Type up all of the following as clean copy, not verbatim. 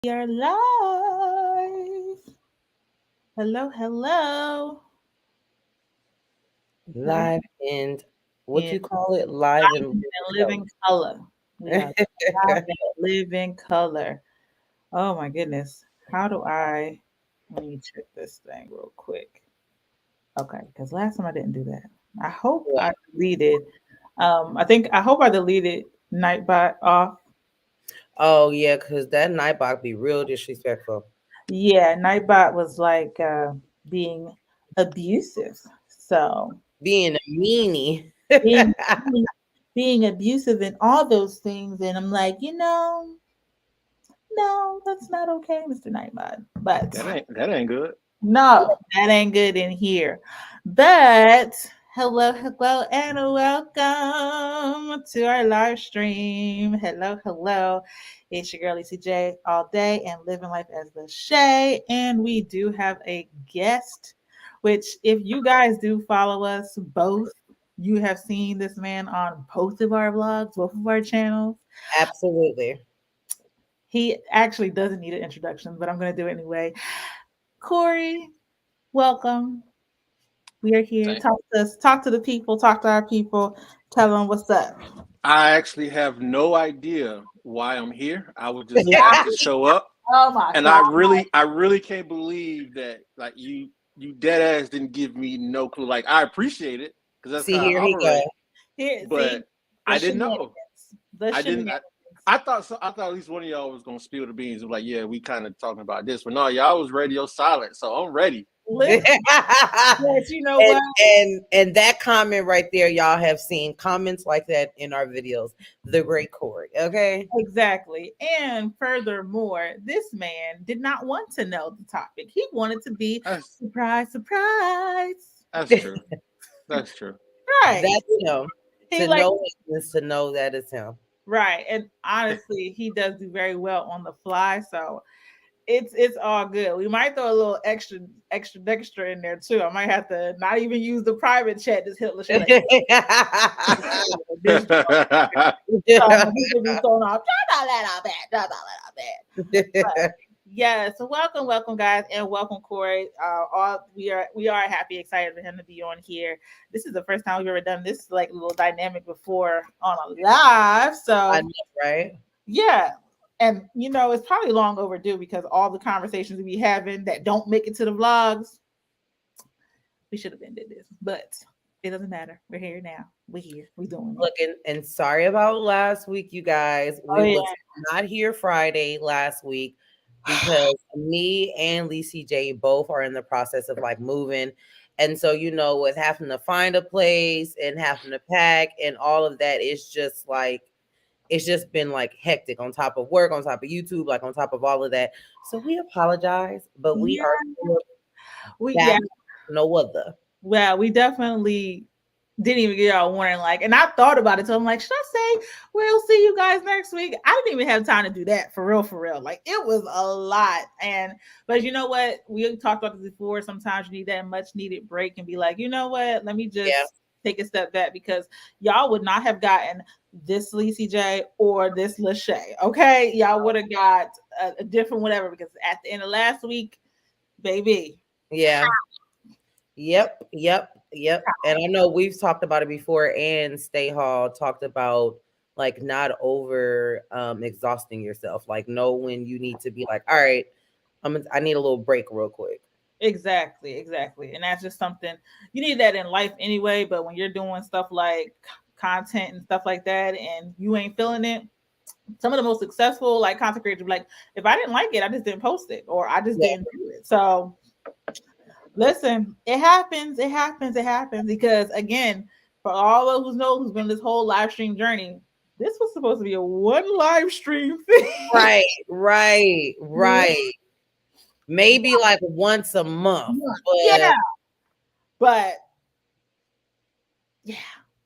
We are live. Hello, hello. Hello. Live and what In you call it? Live and living color. We are live and living color. Oh my goodness. How do I let me check this thing real quick. Okay, because last time I didn't do that. I hope What? I deleted I hope I deleted Nightbot off. Oh yeah, because that Nightbot be real disrespectful. Yeah, Nightbot was like being abusive. So Being a meanie. being being abusive and all those things. And I'm like, no, that's not okay, Mr. Nightbot. But That ain't good. no, that ain't good in here. But hello, hello, and welcome to our live stream. Hello, hello. It's your girl ECJ all day and living life as the Shay. And we do have a guest, which if you guys do follow us both, you have seen this man on both of our vlogs, both of our channels. Absolutely. He actually doesn't need an introduction, but I'm going to do it anyway. Corey, welcome. We are here. Thank- Talk to us. Talk to the people. Talk to our people. Tell them what's up. I actually have no idea why I'm here. I was just asked to show up, Oh my and God. I really can't believe that like you dead ass didn't give me no clue. Like I appreciate it because that's See, how I here he go. operate, Here, see but the I didn't know. shenanigans. The I didn't. shenanigans. I thought so. I thought at least one of y'all was gonna spill the beans. Like, yeah, we kind of talking about this, but no, y'all was radio silent, so I'm ready. Listen, yes, you know and what? and that comment right there, y'all have seen comments like that in our videos. The great Corey. Okay. Exactly. And furthermore, this man did not want to know the topic. He wanted to be That's surprise, surprise. that's true. That's true. Right. That's him. He To like know it is to know that it's him. right. And honestly, he does do very well on the fly. So it's all good. We might throw a little extra in there too. I might have to not even use the private chat. Just hit Lachey like this. He could be thrown off. Don't let out bad. Don't let out bad. But yeah, so welcome guys, and welcome Corey. All we are happy, excited for him to be on here. This is the first time we've ever done this like little dynamic before on a live. I So know, right? yeah. And it's probably long overdue because all the conversations we be having that don't make it to the vlogs, we should have been did this. But it doesn't matter. We're here now. We're here. We're doing it. Look, and sorry about last week, you guys. Oh We yeah. was not here Friday last week because me and Lee CJ both are in the process of like moving. And so, with having to find a place and having to pack and all of that, it's just been like hectic on top of work, on top of YouTube, like on top of all of that. So we apologize, but we Yeah. are here We back, yeah. no other. Well, we definitely didn't even get our warning. Like, and I thought about it. So I'm like, should I say we'll see you guys next week? I didn't even have time to do that for real, for real. Like, it was a lot. But you know what? We talked about this before. Sometimes you need that much needed break and be like, you know what? Let me Yeah. just take a step back because y'all would not have gotten this Lee CJ or this Lachey. Okay, y'all would have got a different whatever because at the end of last week, baby. Yeah. Yep. And I know we've talked about it before, and Stay Hall talked about like not over exhausting yourself. Like know when you need to be like, all right, I need a little break real quick. Exactly. And that's just something you need that in life anyway. But when you're doing stuff like content and stuff like that and you ain't feeling it, some of the most successful like content creators like, if I didn't like it, I just didn't post it or I just Yeah. didn't do it. So listen, it happens because again, for all those who know who's been this whole live stream journey, this was supposed to be a one live stream thing. Right. Maybe like once a month, Yeah, but but yeah,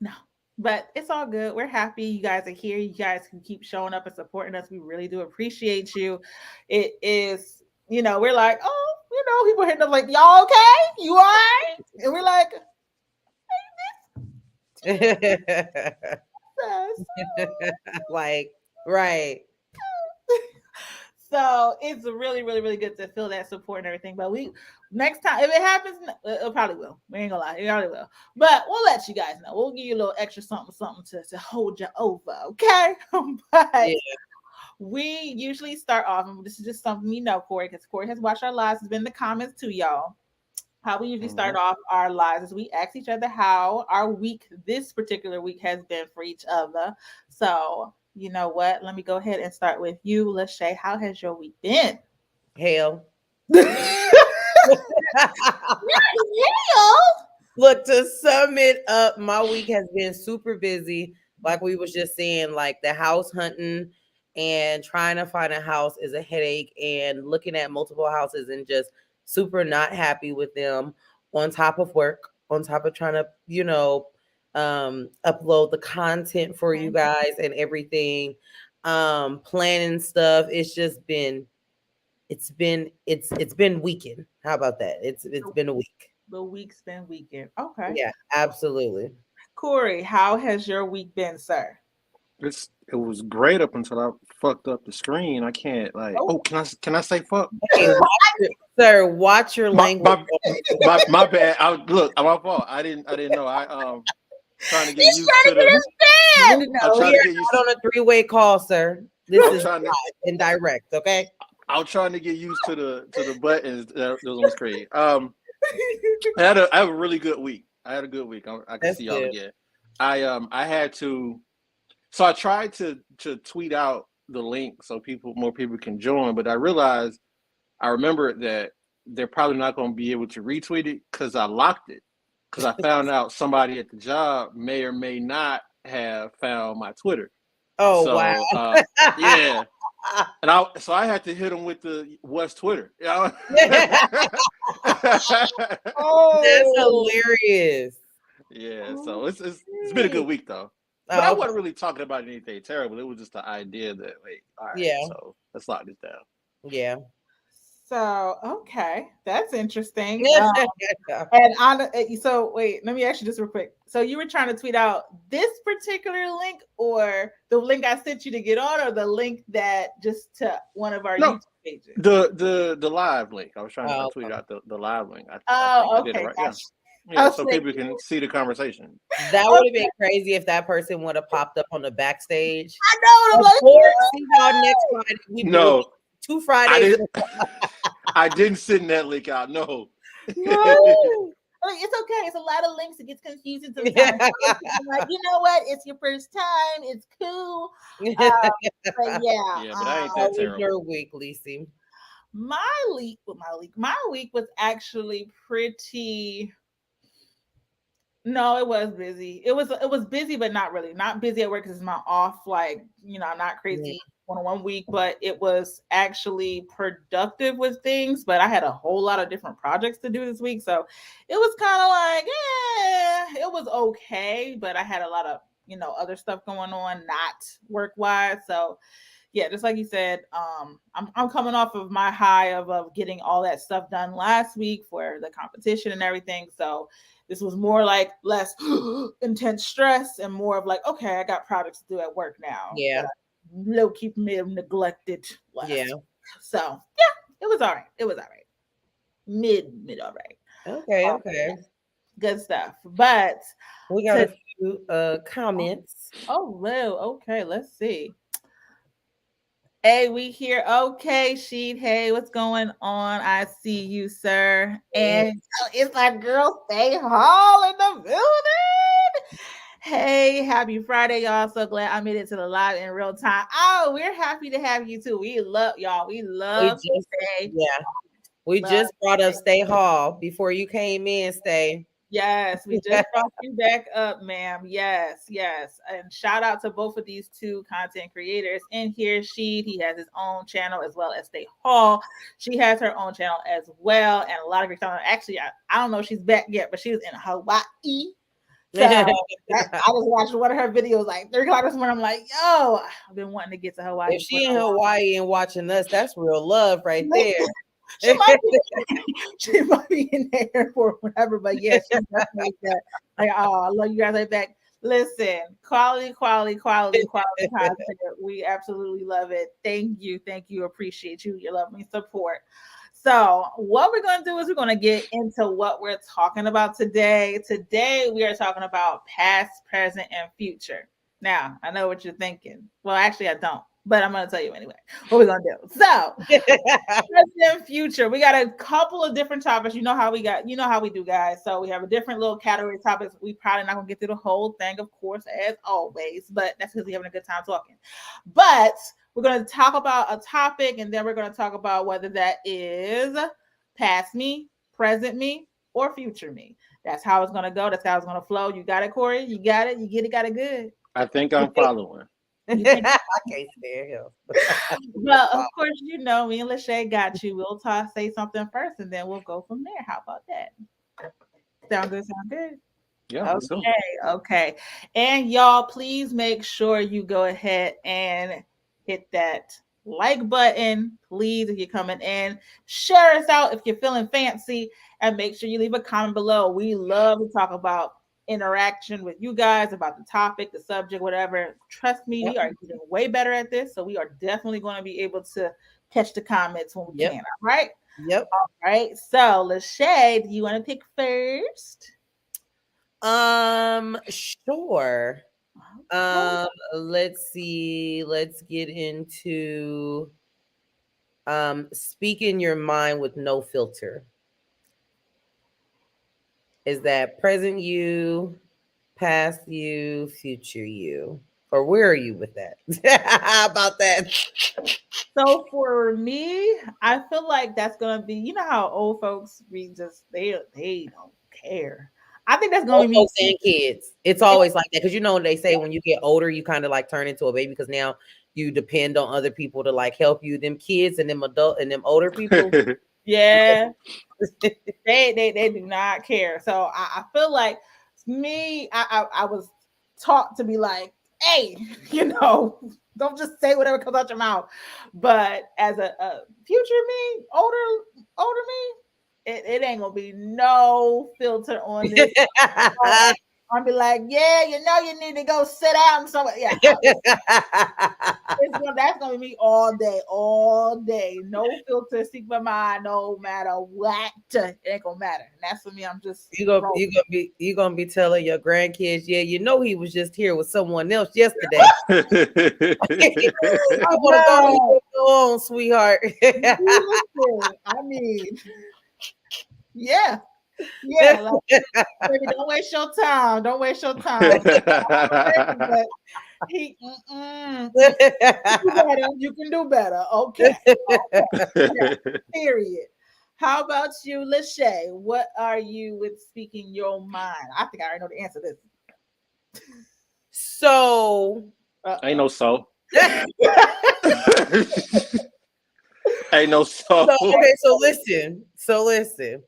no. But it's all good. We're happy you guys are here. You guys can keep showing up and supporting us. We really do appreciate you. It is, we're like, oh, people hitting us like, y'all okay? You all right? And we're like, like right. So it's really, really, really good to feel that support and everything. But we next time, if it happens, it probably will. We ain't gonna lie, it probably will. But we'll let you guys know. We'll give you a little extra something to hold you over, okay? But Yeah. we usually start off, and this is just something you know, Corey, because Corey has watched our lives. It's been in the comments too, y'all. How we usually start off our lives is we ask each other how our week, this particular week, has been for each other. So, you know what? Let me go ahead and start with you, Lachey. How has your week been? Hell. Hell. Look, to sum it up, my week has been super busy. Like we was just saying, like the house hunting and trying to find a house is a headache, and looking at multiple houses and just super not happy with them, on top of work, on top of trying to, upload the content for you guys and everything, planning stuff. It's been weekend. How about that? It's been a week. The week's been weekend. Okay. Yeah, absolutely. Corey, how has your week been, sir? It was great up until I fucked up the screen. I can't can I say fuck? Hey, sir, watch your language. My bad. I'm my fault. I didn't know. Trying to get used to the. No, we are not on a three-way call, sir. This is live and direct. Okay. I was trying to get used to the buttons that was on the screen. I had a really good week. I had a good week. I can see y'all again. I had to. So I tried to tweet out the link so more people can join, but I remembered that they're probably not going to be able to retweet it because I locked it. Because I found out somebody at the job may or may not have found my Twitter. Oh, so, wow. Yeah. And I had to hit them with the what's Twitter. Oh, that's hilarious. Yeah, so it's been a good week though. But I wasn't really talking about anything terrible. It was just the idea that all right, so let's lock this down. Yeah. So okay, that's interesting. So wait, let me ask you this real quick. So you were trying to tweet out this particular link, or the link I sent you to get on, or the link that just to one of our YouTube pages? The live link. I was trying to tweet out the live link. I did it right. Yeah, so people can see the conversation. That would have been crazy if that person would have popped up on the backstage. I know. See y'all next Friday. No. 2 Fridays. I didn't send that link out. No. It's okay. It's a lot of links. It gets confusing sometimes. Like, you know what? It's your first time. It's cool. But yeah. Yeah, but I ain't that terrible. Your week, Lisi. My week was actually pretty. No, it was busy. It was busy, but not really. Not busy at work because it's my off. Like, not crazy. One week, but it was actually productive with things. But I had a whole lot of different projects to do this week, so it was kind of like, it was okay. But I had a lot of other stuff going on, not work wise. So yeah, just like you said, I'm coming off of my high of getting all that stuff done last week for the competition and everything. So this was more like less intense stress and more of like, okay, I got projects to do at work now. Yeah. Low key may have neglected last. Yeah. So yeah, it was all right. Mid all right. Okay. Good stuff. But we got a few comments. Oh well, okay, let's see. Hey, we here. Okay, Sheet. Hey, what's going on? I see you, sir. And it's like girl, stay hall in the building. Hey, happy Friday, y'all. So glad I made it to the live in real time. Oh, we're happy to have you too. We love y'all. We love Stay. Yeah. We just brought up Stay Hall before you came in, Stay. Yes, we just brought you back up, ma'am. Yes. And shout out to both of these two content creators in here. He has his own channel as well as Stay Hall. She has her own channel as well. And a lot of great talent. Actually, I don't know if she's back yet, but she was in Hawaii. So I was watching one of her videos like 3 o'clock this morning. I'm like, yo, I've been wanting to get to Hawaii. If she in Hawaii and watching us, that's real love right there. She might be in the airport, whatever. But yeah, she's definitely that. Like, oh, I love you guys right back. Listen, quality content. We absolutely love it. Thank you. Appreciate you, your love and support. So, what we're going to do is we're going to get into what we're talking about today. Today, we are talking about past, present, and future. Now, I know what you're thinking. Well, actually, I don't, but I'm going to tell you anyway what we're going to do. So, present, future. We got a couple of different topics. You know how we do, guys. So, we have a different little category topics. We probably not going to get through the whole thing, of course, as always, but that's because we're having a good time talking. But we're going to talk about a topic, and then we're going to talk about whether that is past me, present me, or future me. That's how it's going to go. That's how it's going to flow. You got it, Corey? You got it? You get it? Got it good? I think I'm following. I can't stand him. Well, of course, me and Lachey got you. We'll say something first, and then we'll go from there. How about that? Sound good? Sound good? Yeah. Okay. And y'all, please make sure you go ahead and hit that like button, please, if you're coming in. Share us out if you're feeling fancy, and make sure you leave a comment below. We love to talk about interaction with you guys about the topic, the subject, whatever. Trust me, we are getting way better at this, so we are definitely going to be able to catch the comments when we can. All right? Yep. All right. So, Lachey, do you want to pick first? Sure. Let's see. Let's get into speaking your mind with no filter. Is that present you, past you, future you? Or where are you with that? How about that? So for me, I feel like that's gonna be, you know how old folks read they don't care. I think that's gonna be folks and kids. It's always like that because they say when you get older, you kind of like turn into a baby because now you depend on other people to like help you. Them kids and them adult and them older people. Yeah. they do not care. So I feel like me, I was taught to be like, hey, don't just say whatever comes out your mouth. But as a future me, older me, it ain't gonna be no filter on this. I'll be like, yeah, you need to go sit down somewhere. Yeah, that's gonna be me all day. No filter, speak my mind, no matter what. It ain't gonna matter. And that's for me. I'm just you gonna be telling your grandkids, yeah, he was just here with someone else yesterday. I want to go on, sweetheart. I mean, yeah. Yeah, baby, don't waste your time. But you can do better. Okay. Yeah, period. How about you, Lachey? What are you with speaking your mind? I think I already know the answer to this. So, ain't no so. Ain't no so. Okay, so listen.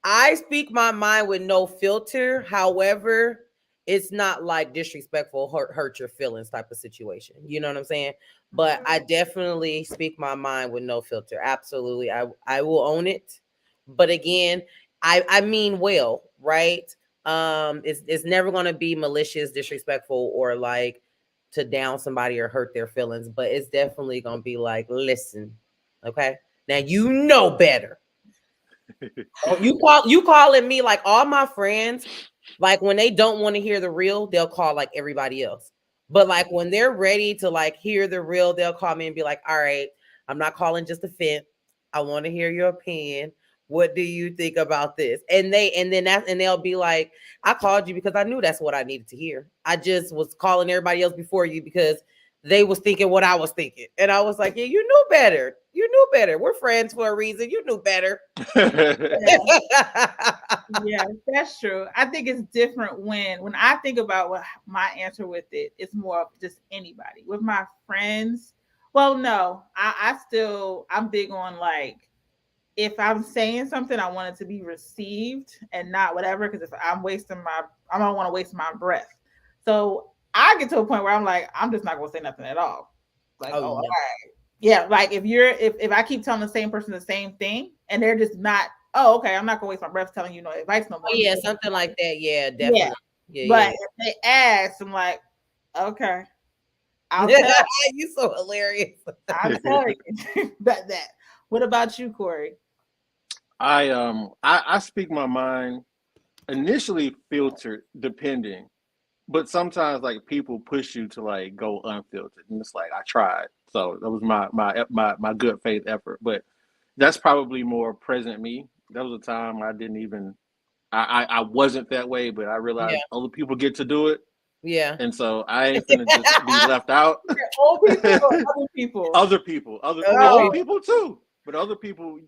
I speak my mind with no filter. However, it's not like disrespectful, hurt your feelings type of situation. You know what I'm saying? But I definitely speak my mind with no filter. Absolutely. I will own it. But again, I mean well, right? It's never going to be malicious, disrespectful, or like to down somebody or hurt their feelings. But it's definitely going to be like, listen, okay? Now you know better. You calling me like all my friends, like when they don't want to hear the real, they'll call like everybody else. But like when they're ready to like hear the real, they'll call me and be like, all right, I'm not calling just a vent. I want to hear your opinion. What do you think about this? And they'll be like, I called you because I knew that's what I needed to hear. I just was calling everybody else before you because they was thinking what I was thinking. And I was like, yeah, you knew better. We're friends for a reason. You knew better. Yeah, that's true. I think it's different when I think about what my answer with it, it's more of just anybody. With my friends, well, no, I'm big on like, if I'm saying something, I want it to be received and not whatever. Because if I'm I don't want to waste my breath. So I get to a point where I'm like, I'm just not gonna say nothing at all. Like, all right. Yeah, like if I keep telling the same person the same thing and they're just not, okay, I'm not gonna waste my breath telling you no advice no more. Yeah, something like that. Yeah, definitely. Yeah, But yeah. if they ask, I'm like, okay, I'll tell You so hilarious. I'll tell you about that. What about you, Corey? I speak my mind initially filtered depending, but sometimes like people push you to like go unfiltered, and it's like I tried, so that was my good faith effort. But that's probably more present me. That was a time I didn't even I wasn't that way, but I Yeah, realized other people get to do it, yeah. and so I ain't finna just be left out. Old people or other people? Other Old Oh, people. people too, but other people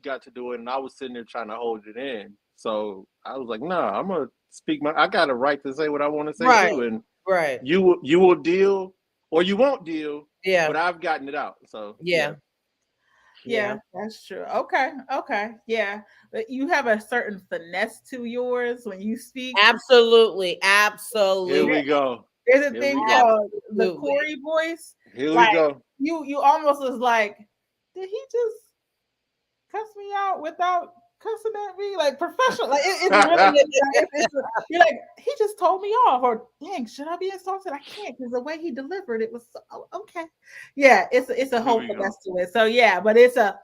got to do it, and I was sitting there trying to hold it in. So I was like, nah, I'm gonna speak my. I got a right to say what I want to say Right, too, and right. you will deal or you won't deal, but Yeah, I've gotten it out. So yeah, yeah, yeah, yeah. that's true. Okay, okay, yeah. But you have a certain finesse to yours when you speak. Absolutely, here There- we absolutely, go. There's a Here we thing go. called the absolutely. Corey voice. Here we Like go. you almost was like, did he just cuss me out without cussing at me? Like professional. Like it's really you're like, he just told me off, or dang, should I be insulted? I can't because the way he delivered it was so okay. Yeah, it's a Here whole we go. finesse to it. So yeah, but it's a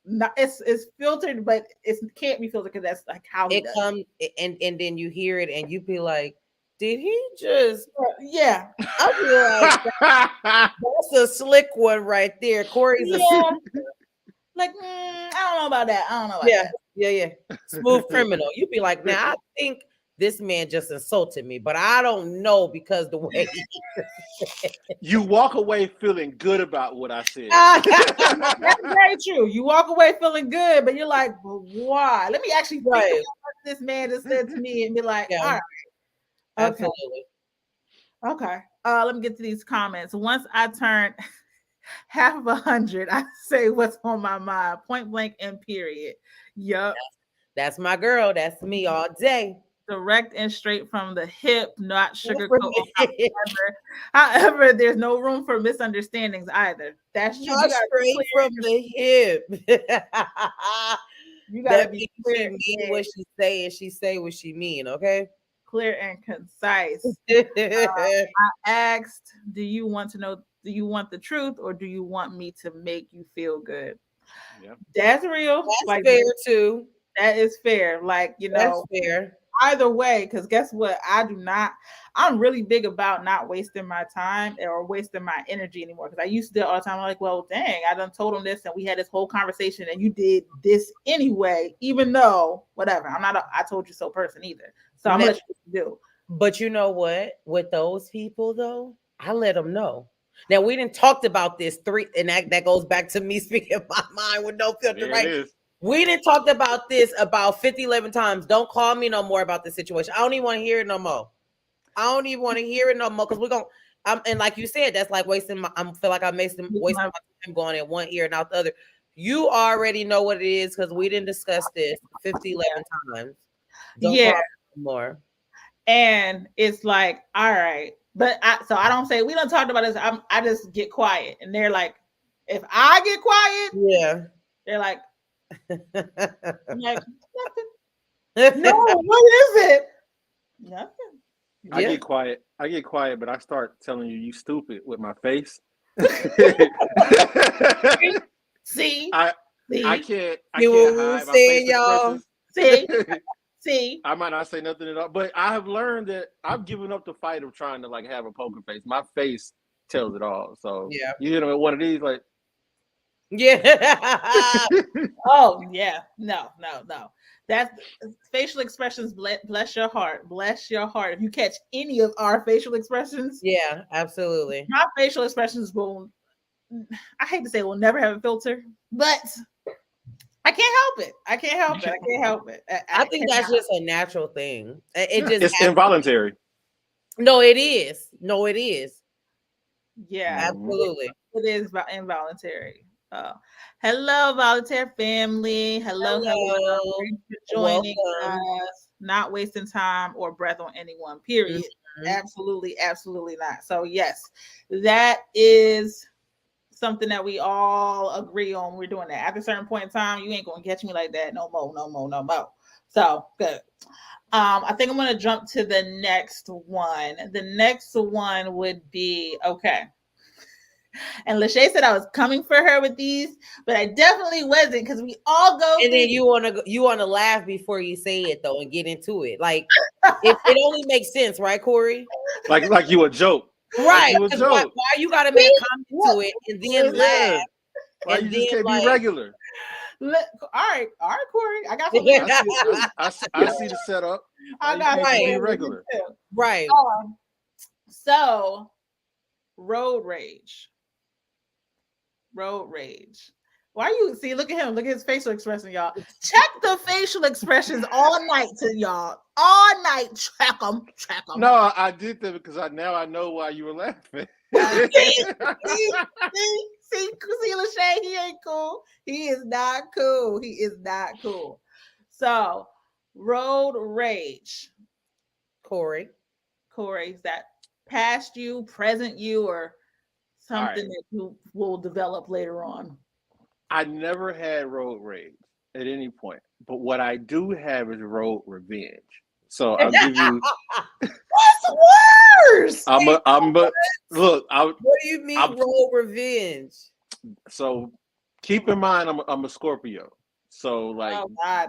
not it's filtered, but it can't be filtered because that's like how he It does. comes and then you hear it and you be like, did he just? Yeah, I feel like that's a slick one right there. Corey's a yeah. Like I don't know about that. I don't know about yeah, that. yeah, yeah. Smooth criminal. You'd be like, now I think this man just insulted me, but I don't know because the way he You walk away feeling good about what I said. That's very true. You walk away feeling good, but you're like, but why? Let me actually think about right. what this man just said to me and be like, Yeah, all right, okay, absolutely. okay. Let me get to these comments. Once I turn half of 100, I say what's on my mind, point blank and period. Yup. That's my girl. That's me all day. Direct and straight from the hip, not sugarcoat. Not However, there's no room for misunderstandings either. That's true. You gotta be straight from clear. the hip. You gotta That be means she clear mean and what she say and she say what she mean, okay? clear and concise. I asked, do you want to know? Do you want the truth, or do you want me to make you feel good? Yeah. That's real. That's Like fair too. that is fair. Like That's fair. either way, because guess what? I'm really big about not wasting my time or wasting my energy anymore. Because I used to do it all the time. I'm like, well, dang, I done told him this and we had this whole conversation and you did this anyway, even though whatever. I'm not I told you so person either. So I'm gonna let you do. But you know what? With those people though, I let them know. Now we didn't talked about this and that goes back to me speaking my mind with no filter, There it right? is. We didn't talked about this about 50, 11 times. Don't call me no more about this situation. I don't even want to hear it no more. I don't even want to hear it no more because we're gonna. And like you said, that's like wasting. I feel like I'm wasting my time going in one ear and out the other. You already know what it is because we didn't discuss this 50, 11 times. Don't call me no more. And it's like, all right, but I don't say we don't talk about this. I just get quiet, and they're like, if I get quiet, Yeah. they're like, I'm like nothing. No, what is it? Nothing. I get quiet. But I start telling you stupid with my face. See, I see, can't You what we hide were my saying, face y'all. expressions. see. I might not say nothing at all, but I have learned that I've given up the fight of trying to like have a poker face. My face tells it all. So Yeah. you hit them at one of these, like Yeah. Oh yeah, no. That's facial expressions. Bless your heart. Bless your heart. If you catch any of our facial expressions, Yeah, absolutely. my facial expressions will. I hate to say will never have a filter, but I can't help it. I can't help it. I think that's just a natural thing. It just it's involuntary. No, it is. No, it is. Yeah, Absolutely. it is involuntary. Hello, Volunteer family. Hello. Thanks for joining us. Not wasting time or breath on anyone. Period. Mm-hmm. Absolutely not. So yes, that is something that we all agree on. We're doing that. After a certain point in time, you ain't gonna catch me like that no more, no more, no more. So good. I think I'm gonna jump to the next one. The next one would be okay. And Lachey said I was coming for her with these, but I definitely wasn't because we all go. And then you wanna laugh before you say it though and get into it. Like it only makes sense, right, Corey? Like you a joke. Right. Like you a joke. Why you gotta make a comment to it and then laugh? Why and you just then, can't be regular? All right, Corey. I got some. I see the setup. I got to be regular. Right. So, road rage. Road rage. Why you see? Look at him. Look at his facial expression, y'all. Check the facial expressions all night to y'all. All night, check them. Check them. No, I did that because I know why you were laughing. see, Lachey, he ain't cool. He is not cool. He is not cool. So, road rage. Corey, is that past you, present you, or something that you will develop later on? I never had road rage at any point, but what I do have is road revenge. So I'll give you. What's worse? Look. What do you mean road revenge? So keep in mind, I'm a Scorpio. So like, oh God,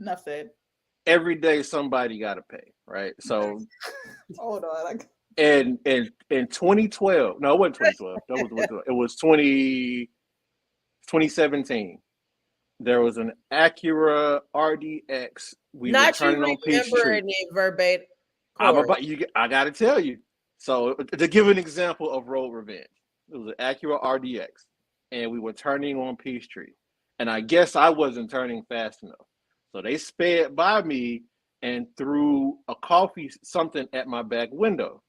enough said. Every day somebody got to pay, right? So hold on. In 2012, no, it wasn't 2012. It was 2017. There was an Acura RDX. We were turning on Peachtree. Verbatim. I got to tell you. So to give an example of road revenge, it was an Acura RDX, and we were turning on Peachtree, and I guess I wasn't turning fast enough, so they sped by me and threw a coffee something at my back window.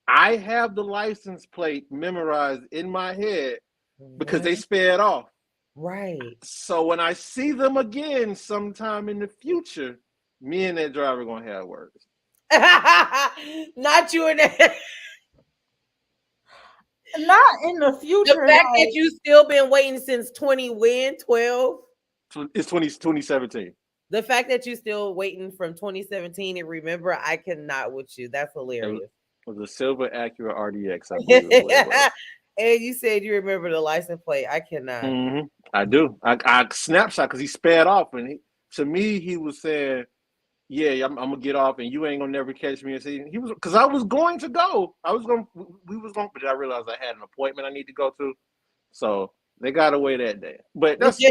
I have the license plate memorized in my head because they sped off. Right. So when I see them again sometime in the future, me and that driver gonna have words. Not you and that. Not in the future. The fact that you still been waiting since 2012. It's 2017. The fact that you still waiting from 2017 and remember, I cannot with you. That's hilarious. It was a silver Acura RDX. I believe it was. And you said you remember the license plate. I cannot. Mm-hmm. I do. I snapshot because he sped off, and to me he was saying, "Yeah, I'm gonna get off, and you ain't gonna never catch me." And he was because I was going to go. We was going, but I realized I had an appointment I need to go to, so they got away that day. But that's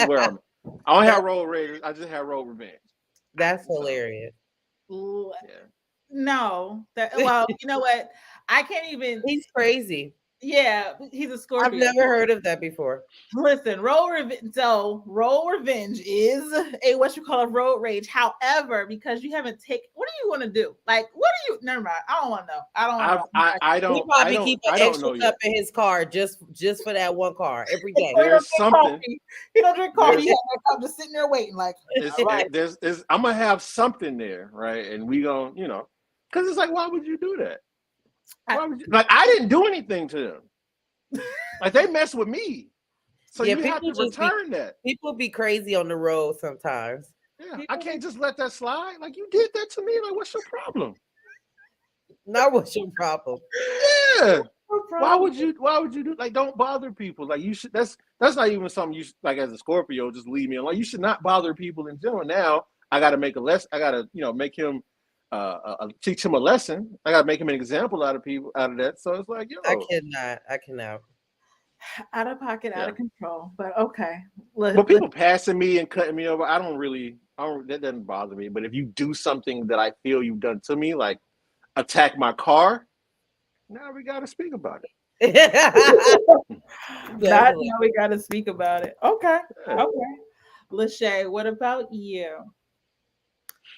where I'm at. I don't have road rage. I just have road revenge. That's hilarious. Yeah. No, well, you know what? I can't even. He's crazy. Yeah, he's a Scorpio. I've never heard of that before. Listen, road revenge is a road rage. However, because you haven't taken, what do you want to do? Like, what do you? Never mind. I don't want to know. I don't want to know. I don't. He probably keep an extra cup in his car just for that one car every day. There's something. He don't drink coffee. He has that cup just sitting there waiting. Like, I'm gonna have something there, right? And we gonna, because it's like, why would you do that? I didn't do anything to them. Like they mess with me, so you have to return that. People be crazy on the road sometimes. Yeah, I can't just let that slide. Like you did that to me. Like, what's your problem? Not what's your problem. Yeah. Why would you do? Like, don't bother people. Like you should. That's not even something you like as a Scorpio. Just leave me alone. Like, you should not bother people in general. Now I got to make a lesson. I got to make him. Teach him a lesson. I gotta make him an example out of that. So it's like, I cannot. Out of pocket, out of control. But okay. But people passing me and cutting me over, that doesn't bother me. But if you do something that I feel you've done to me, like attack my car, now we gotta speak about it. Now we gotta speak about it. Okay. Yeah. Okay. Lachey, what about you?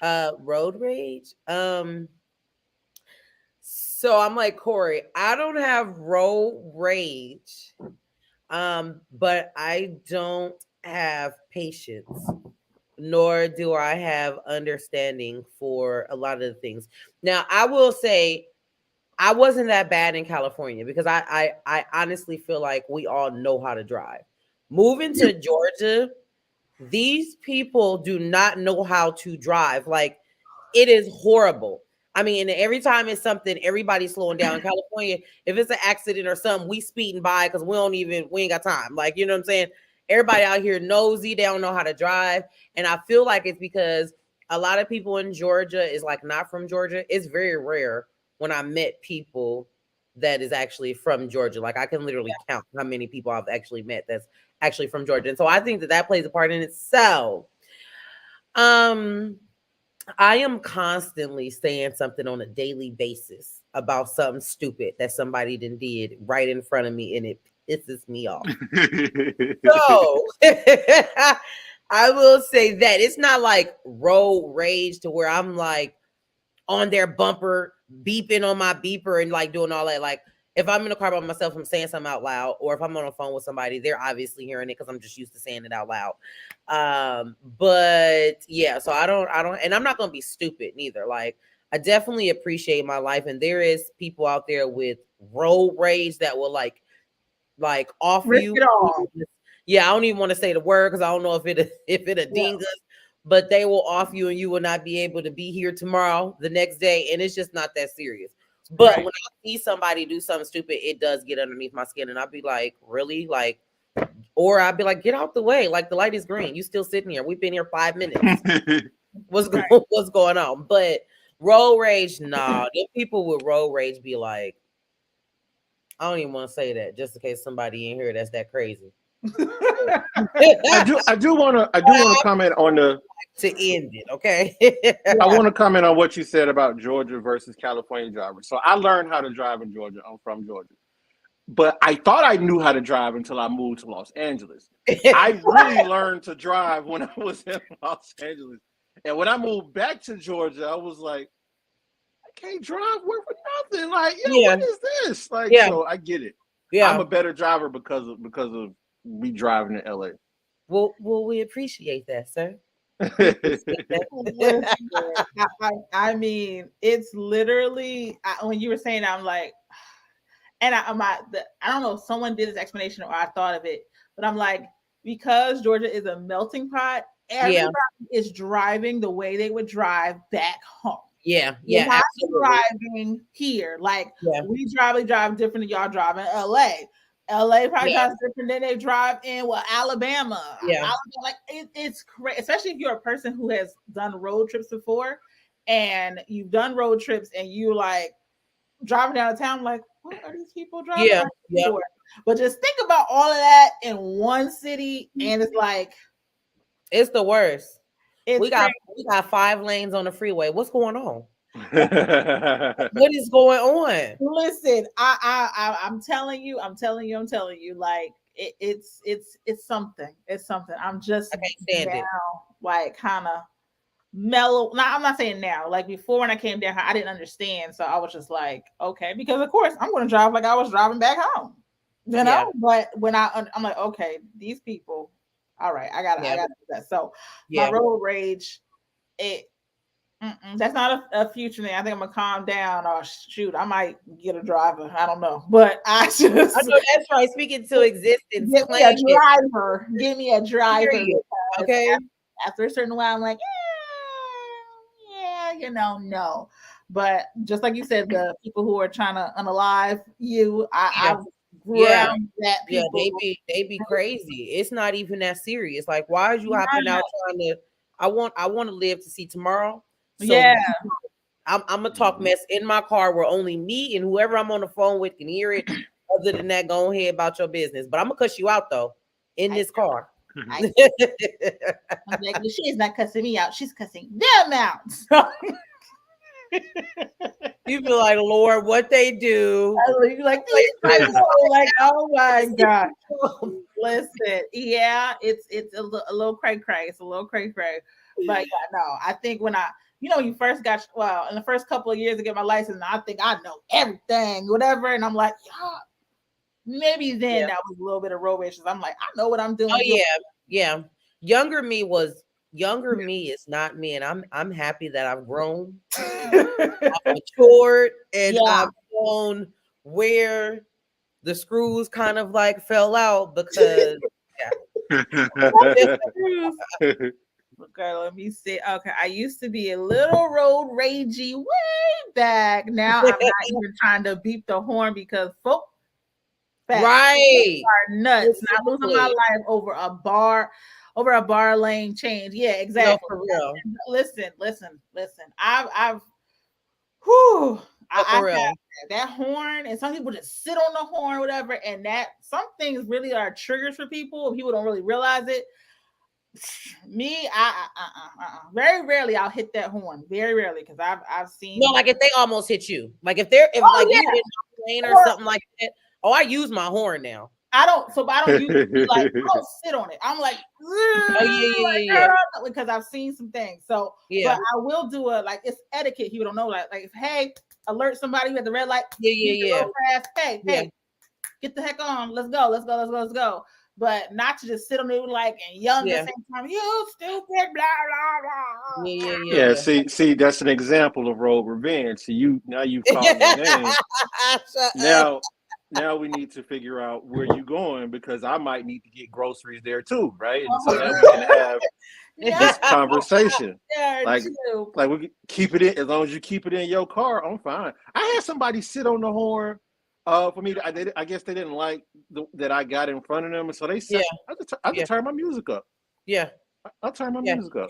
Road rage. So I'm like Corey, I don't have road rage, but I don't have patience, nor do I have understanding for a lot of the things. Now, I will say I wasn't that bad in California because I honestly feel like we all know how to drive. Moving to Georgia, these people do not know how to drive. Like, it is horrible. I mean, and every time it's something, everybody's slowing down. In California, if it's an accident or something, we speeding by because we ain't got time. Like, you know what I'm saying? Everybody out here nosy, they don't know how to drive. And I feel like it's because a lot of people in Georgia is like not from Georgia. It's very rare when I met people that is actually from Georgia. Like, I can literally count how many people I've actually met that's actually from Georgia. And so I think that that plays a part in itself. I am constantly saying something on a daily basis about something stupid that somebody did right in front of me, and it pisses me off. So I will say that it's not like road rage to where I'm like on their bumper, beeping on my beeper and like doing all that. Like, if I'm in a car by myself, I'm saying something out loud, or if I'm on a phone with somebody, they're obviously hearing it because I'm just used to saying it out loud. But yeah, so I don't, and I'm not gonna be stupid neither. Like, I definitely appreciate my life, and there is people out there with road rage that will like off you. Yeah, I don't even want to say the word because I don't know if it'll ding us, but they will off you, and you will not be able to be here tomorrow, the next day, and it's just not that serious. But when I see somebody do something stupid, it does get underneath my skin, and I'll be like, really? Like, or I'll be like, get out the way. Like, the light is green. You still sitting here. We've been here 5 minutes. What's going on? But road rage, nah. The people with road rage be like, I don't even want to say that just in case somebody in here that's that crazy. I do want to comment on the to end it. Okay. I want to comment on what you said about Georgia versus California drivers. So I learned how to drive in Georgia. I'm from Georgia, but I thought I knew how to drive until I moved to Los Angeles. I really learned to drive when I was in Los Angeles, and when I moved back to Georgia, I was like, I can't drive work for nothing. Like, what is this? Like, so I get it. Yeah, I'm a better driver because of me driving to LA. Well, we appreciate that, sir. I mean, it's literally when you were saying that, I'm like, and I don't know if someone did this explanation or I thought of it, but I'm like, because Georgia is a melting pot, everybody is driving the way they would drive back home. Yeah, You're not driving here. Like, we drive different than y'all drive in LA. LA probably drives different than they drive in Alabama. Alabama, like it's crazy, especially if you're a person who has done road trips before, and you've done road trips, and you like driving down the town, like, what are these people driving? But just think about all of that in one city, and it's like, it's the worst. We got 5 lanes on the freeway. What's going on? What is going on? Listen, I'm telling you, like it's something. It's something. I'm just now, like, kind of mellow. Now, I'm not saying now. Like, before, when I came down, I didn't understand, so I was just like, okay, because of course I'm going to drive like I was driving back home, you know. But when I'm like, okay, these people. All right, I gotta do that. So my road rage, that's not a future thing. I think I'm gonna calm down, or shoot, I might get a driver. I don't know, but I know that's right. Speaking to existence, give me a driver. Give me a driver. Okay. After a certain while, I'm like, no. But just like you said, the people who are trying to unalive you, that people, they be crazy. It's not even that serious. Like, why are you hopping out trying to? I want to live to see tomorrow. So I'm gonna talk mess in my car where only me and whoever I'm on the phone with can hear it. Other than that, go ahead about your business. But I'm gonna cuss you out though in this car. I'm like, she is not cussing me out. She's cussing them out. You feel like, Lord, what they do? Like, oh my God. Listen, it's a little cray. It's a little cray. But no, I think when you first got, in the first couple of years to get my license, I think I know everything, whatever. And I'm like, maybe then that was a little bit of road rage. I'm like, I know what I'm doing. Oh yeah. Younger me is not me, and I'm happy that I've grown, I've matured, and I've on where the screws kind of like fell out because Girl, let me see. Okay, I used to be a little road ragey way back. Now I'm not even trying to beep the horn because folk right are nuts. Not losing my life over a bar lane change. Yeah, exactly. No, for real. Listen. I've whew, For real. got that horn, and some people just sit on the horn, whatever. And that some things really are triggers for people. People don't really realize it. Me, very rarely I'll hit that horn. Very rarely, because I've seen. No, like if they almost hit you, like if you in a lane or something like that. Oh, I use my horn now. I don't use it, like I don't sit on it. I'm like, yeah. Because I've seen some things. So yeah, but I will do it's etiquette. You don't know, like if hey, alert somebody at the red light. Yeah. Fast. Hey, get the heck on. Let's go. But not to just sit on it like and yell at the same time. You stupid, blah blah blah. Yeah. See, that's an example of road revenge. So you've called my name. Now we need to figure out where you're going because I might need to get groceries there too, right? And so now we can have this conversation. Like we keep it in as long as you keep it in your car. I'm fine. I had somebody sit on the horn. For me, I guess they didn't like that I got in front of them, and so they said, "I just turn my music up." Yeah, I'll turn my music up.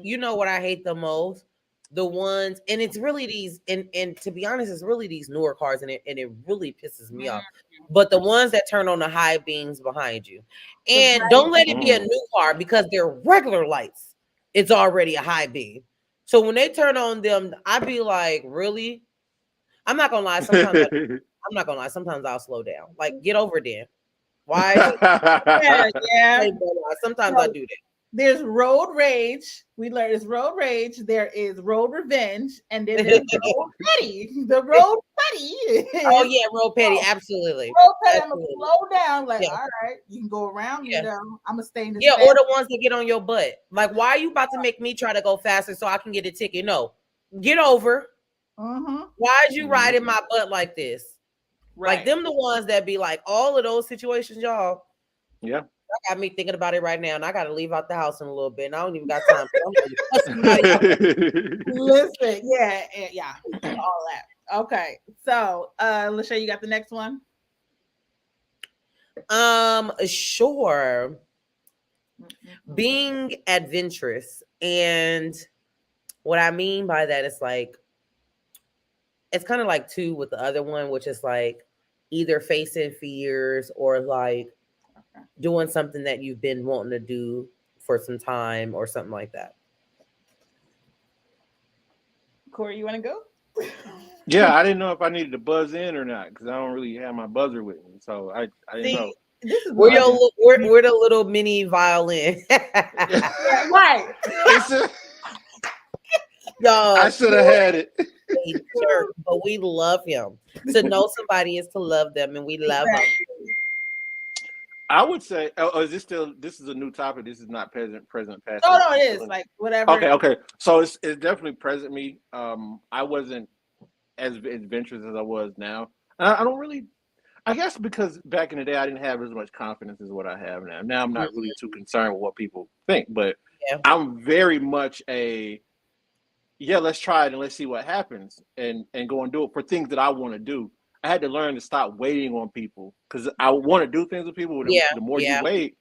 You know what I hate the most? The ones, and it's really these, and to be honest, it's really these newer cars, and it really pisses me off. But the ones that turn on the high beams behind you, and don't let it be a new car because they're regular lights. It's already a high beam. So when they turn on them, I'd be like, really? I'm not gonna lie. Sometimes I'll slow down. Like, get over there. Why? Sometimes I do that. There's road rage. We learned it's road rage. There is road revenge, and then there's road petty. The road petty. Oh yeah, road petty. Absolutely. Road petty. I'm gonna slow down. Like, all right, you can go around. You know, I'm gonna stay in this. Or the ones that get on your butt. Like, why are you about to make me try to go faster so I can get a ticket? No, get over. Why is you riding my butt like this? Right. Like them, the ones that be like all of those situations, y'all. Yeah. That got me thinking about it right now, and I got to leave out the house in a little bit, and I don't even got time. Listen, yeah, all that. Okay, so Lachey, you got the next one? Sure. Being adventurous, and what I mean by that is like it's kind of like two with the other one, which is like either facing fears or like doing something that you've been wanting to do for some time or something like that. Corey, you want to go? Yeah, I didn't know if I needed to buzz in or not because I don't really have my buzzer with me, so I didn't know. We're the little mini violin. Right. Y'all, I should have had it. Jerk, but we love him. To know somebody is to love them, and we love him. I would say, is this still? This is a new topic. This is not present, past. Oh no, it is like whatever. Okay. So it's definitely present me. I wasn't as adventurous as I was now. I don't really. I guess because back in the day I didn't have as much confidence as what I have now. Now I'm not really too concerned with what people think, but I'm very much let's try it and let's see what happens and go and do it for things that I want to do. I had to learn to stop waiting on people because I want to do things with people. The more you wait,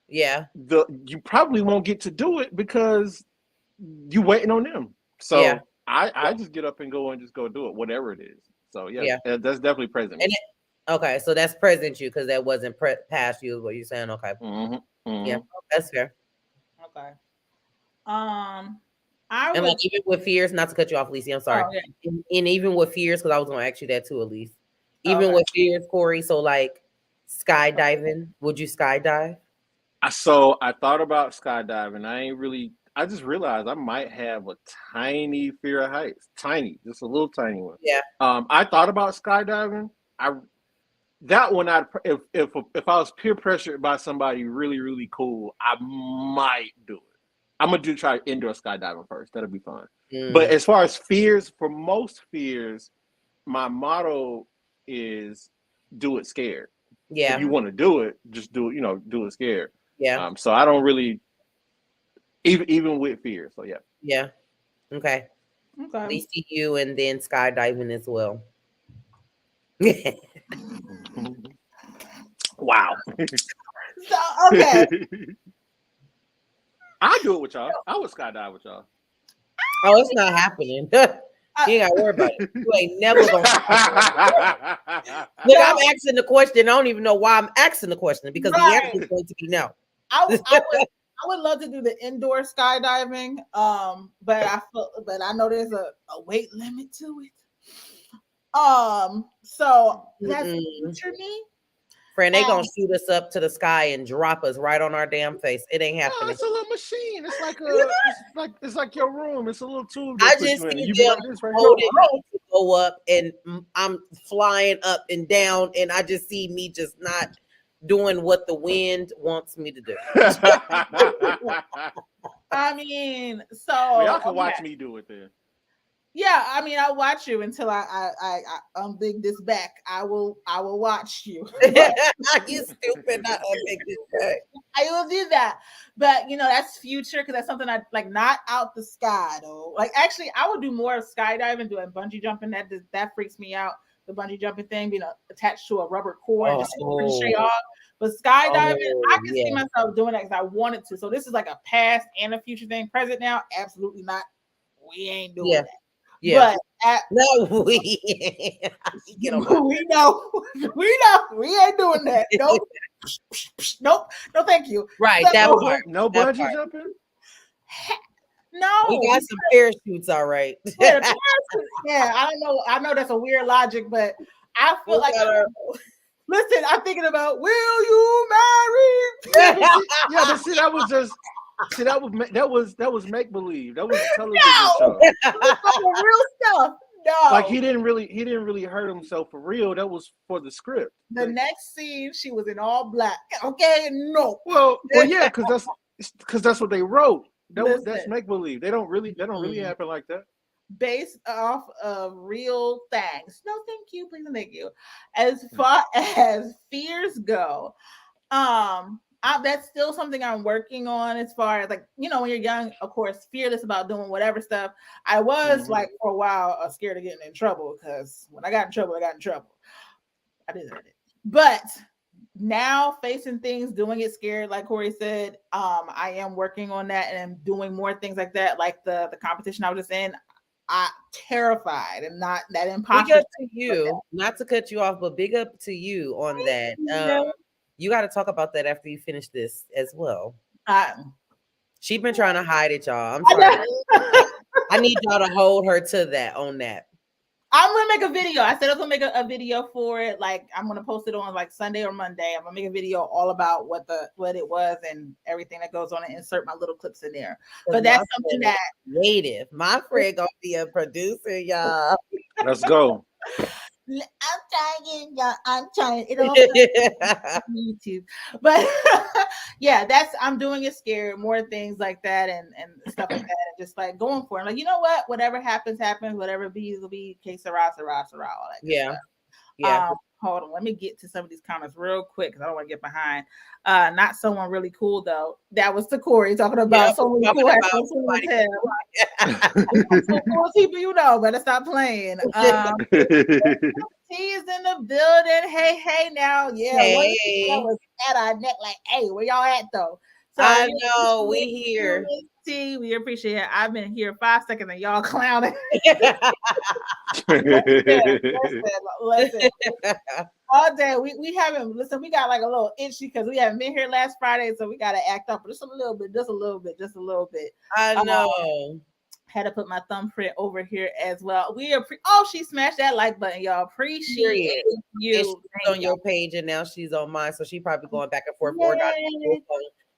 you probably won't get to do it because you waiting on them. So I just get up and go and just go do it, whatever it is. So that's definitely present. Okay, so that's present you because that wasn't past you. Is what you're saying? Okay, yeah, that's fair. Okay. And like even with fears, not to cut you off, Lisa, I'm sorry. And even with fears, because I was going to ask you that too, Elise. Even with fears, Corey. So like skydiving, would you skydive? So I thought about skydiving. I just realized I might have a tiny fear of heights. Tiny, just a little tiny one. Yeah. I thought about skydiving. If I was peer pressured by somebody really, really cool, I might do it. I'm gonna try indoor skydiving first. That'll be fun. But as far as fears, for most fears, my motto is do it scared. Yeah. If you want to do it, just do it. Do it scared. Yeah. So I don't really even with fear. So yeah. Yeah. Okay. ECU and then skydiving as well. Wow. So okay. I do it with y'all. I would skydive with y'all. Oh, it's not happening. You ain't gotta worry about it. You ain't never gonna. Look, I'm asking the question. I don't even know why I'm asking the question because the answer is going to be no. I would love to do the indoor skydiving, but I know there's a weight limit to it. So that's future me. Friend, they gonna shoot us up to the sky and drop us right on our damn face. It ain't happening. No, it's a little machine. It's like your room. It's a little tube. I just see them like this right to go up, and I'm flying up and down, and I just see me just not doing what the wind wants me to do. I mean, so well, y'all can watch me do it then. Yeah, I mean, I'll watch you until I unbig this back. I will watch you. You stupid, not unbig this back. I will do that, but that's future because that's something I like, not out the sky though. Like actually, I would do more of skydiving, doing bungee jumping. That freaks me out. The bungee jumping thing, being attached to a rubber cord and just straight off. But skydiving, I can see myself doing that because I wanted to. So this is like a past and a future thing. Present now, absolutely not. We ain't doing that. Yeah. But no, we know we ain't doing that. Nope. No, thank you. Right. So, that part. No bungee jumping. No, we got some parachutes, all right. Yeah, I don't know. I know that's a weird logic, but I feel like listen, I'm thinking about will you marry? Yeah, but see, that was just. See, that was make believe. That was a television show. Real stuff. No, like he didn't really hurt himself for real. That was for the script. The next scene, she was in all black. Okay, no. Well, yeah, because that's what they wrote. That's make believe. They don't really happen like that. Based off of real things. No, thank you, please and thank you. As far as fears go, that's still something I'm working on as far as like, when you're young, of course, fearless about doing whatever stuff. I was like for a while scared of getting in trouble because when I got in trouble, I did that. But now facing things, doing it scared, like Corey said, I am working on that and I'm doing more things like that, like the competition I was just in. I terrified and not that impossible. Big up to you, not to cut you off, but big up to you on that. You got to talk about that after you finish this as well. She's been trying to hide it, y'all. I'm sorry. I need y'all to hold her to that on that. I'm gonna make a video. I said I was gonna make a video for it. Like I'm gonna post it on like Sunday or Monday. I'm gonna make a video all about what it was and everything that goes on and insert my little clips in there. But that's something that creative. My friend gonna be a producer, y'all. Let's go. I'm trying. It all YouTube, but yeah, I'm doing it scared. More things like that and stuff like that, and just like going for it. Like what, whatever happens. Whatever be will be. Que sera, all that. Yeah. Hold on, let me get to some of these comments real quick because I don't want to get behind. Not someone really cool though. That was to Corey talking about someone cool. So cool people, better stop playing. T is in the building. Hey now, yeah. Hey. That was at our neck, like, hey, where y'all at though? So I know we here. T, we appreciate it. I've been here 5 seconds and y'all clowning. Listen. All day we haven't listened. We got like a little itchy because we haven't been here last Friday, so we got to act up just a little bit. I know. Had to put my thumbprint over here as well. She smashed that like button, y'all. Appreciate you. She's on your page and now she's on mine, so she probably going back and forth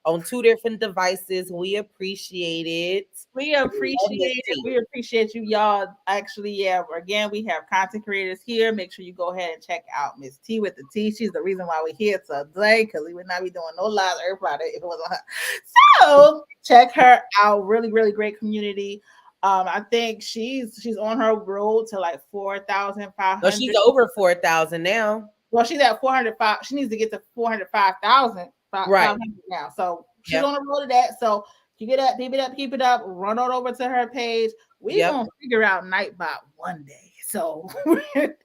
on 2 different devices. We appreciate it. We appreciate you, y'all. Actually, again, we have content creators here. Make sure you go ahead and check out Miss T with the T. She's the reason why we're here today, because we would not be doing no lives every Friday if it wasn't her. So check her out. Really, really great community. I think she's on her road to like 4,500. No, she's over 4,000 now. Well, she's at 405. She needs to get to 405,000 Right now. So she's on the road to that. So keep it up, keep it up. Run on over to her page. We're gonna figure out Nightbot one day. So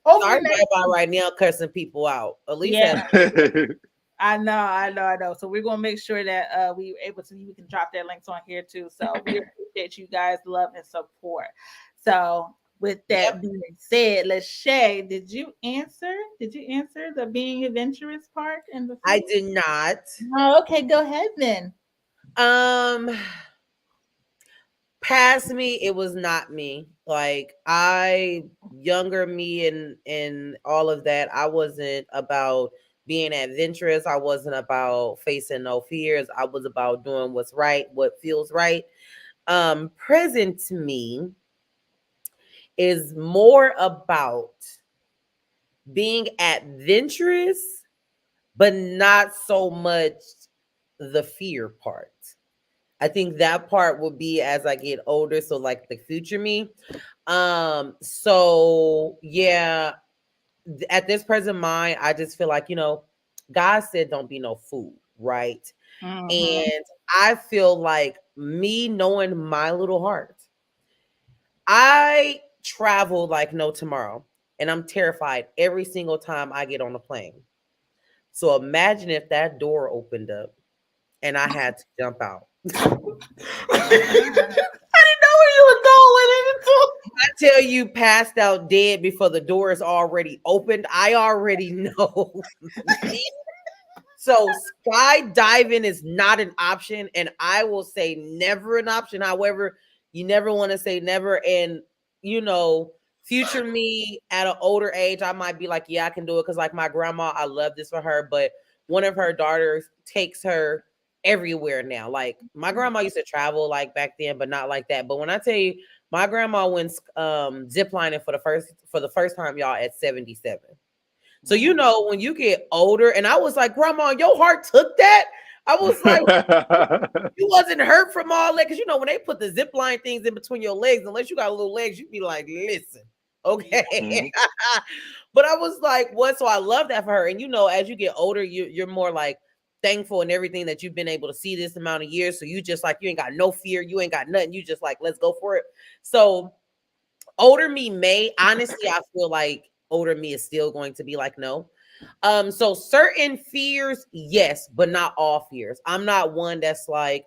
our Nightbot right now cursing people out. At least I know. So we're gonna make sure that we can drop their links on here too. So we appreciate you guys' love and support. So with that being said, Lachey, did you answer the being adventurous part in the I did not. Oh, okay, go ahead then. Past me, it was not me. Like younger me and all of that, I wasn't about being adventurous. I wasn't about facing no fears. I was about doing what's right, what feels right. Present to me is more about being adventurous, but not so much the fear part. I think that part will be as I get older. So like the future me. So yeah, at this present mind, I just feel like, God said, don't be no fool. Right. Mm-hmm. And I feel like me knowing my little heart, I travel like no tomorrow, and I'm terrified every single time I get on a plane. So imagine if that door opened up and I had to jump out. I didn't know where you were going. I tell you, passed out dead before the door is already opened. I already know. So skydiving is not an option, and I will say never an option. However, you never want to say never. And future me at an older age, I might be like, yeah, I can do it. Because like my grandma, I love this for her, but one of her daughters takes her everywhere now. Like my grandma used to travel like back then, but not like that. But when I tell you, my grandma went ziplining for the first time, y'all, at 77. So when you get older, and I was like, Grandma, your heart took that. I was like, you wasn't hurt from all that, because when they put the zip line things in between your legs, unless you got little legs, you'd be like, listen, okay. Mm-hmm. But I was like, what? So I love that for her. And as you get older, you're more like thankful and everything that you've been able to see this amount of years. So you just like, you ain't got no fear, you ain't got nothing. You just like, let's go for it. So older me honestly, I feel like older me is still going to be like, no. So certain fears, yes, but not all fears. I'm not one that's like,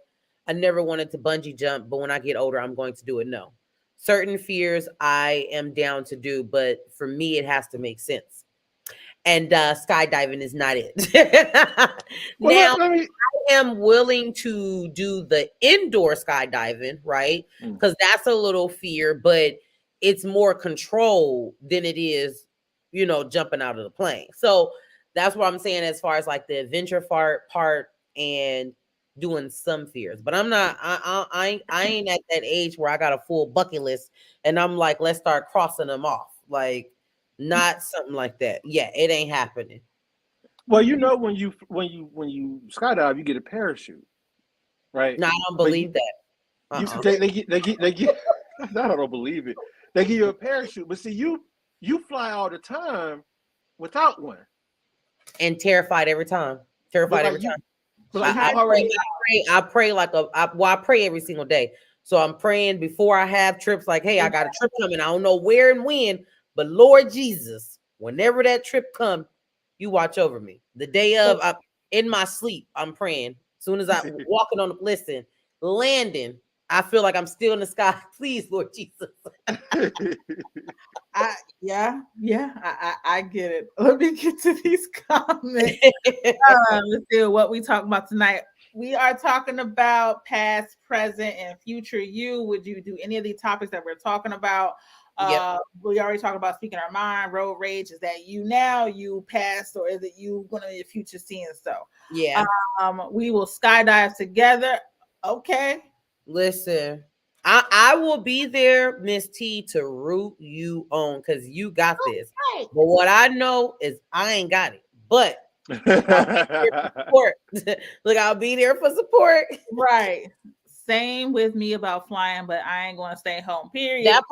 I never wanted to bungee jump, but when I get older, I'm going to do it. No. Certain fears I am down to do, but for me, it has to make sense. And skydiving is not it. Now, I am willing to do the indoor skydiving, right? Because that's a little fear, but it's more control than it is, jumping out of the plane. So that's what I'm saying as far as like the adventure part and doing some fears. But I'm not, I ain't at that age where I got a full bucket list and I'm like, let's start crossing them off. Like, not something like that. Yeah, it ain't happening. Well, when you skydive, you get a parachute, right? No, I don't believe that. They get. I don't believe it. They give you a parachute, but see, you fly all the time without one, and terrified every time. I pray I pray every single day. So I'm praying before I have trips. Like, hey, I got a trip coming. I don't know where and when, but Lord Jesus, whenever that trip comes, you watch over me. The day of, in my sleep, I'm praying. As soon as I walking on the landing, I feel like I'm still in the sky. Please, Lord Jesus. I get it. Let me get to these comments. Let's see what we talking about tonight. We are talking about past, present, and future you. Would you do any of these topics that we're talking about? Yep. We already talked about speaking our mind, road rage. Is that you now, you past, or is it you going to your future seeing so? Yeah. We will skydive together. Okay. Listen, I will be there, Miss T, to root you on because you got this. Okay. But what I know is I ain't got it. But I'll be there for support. Look, I'll be there for support. Right. same with me about flying, but I ain't gonna stay home. Period. That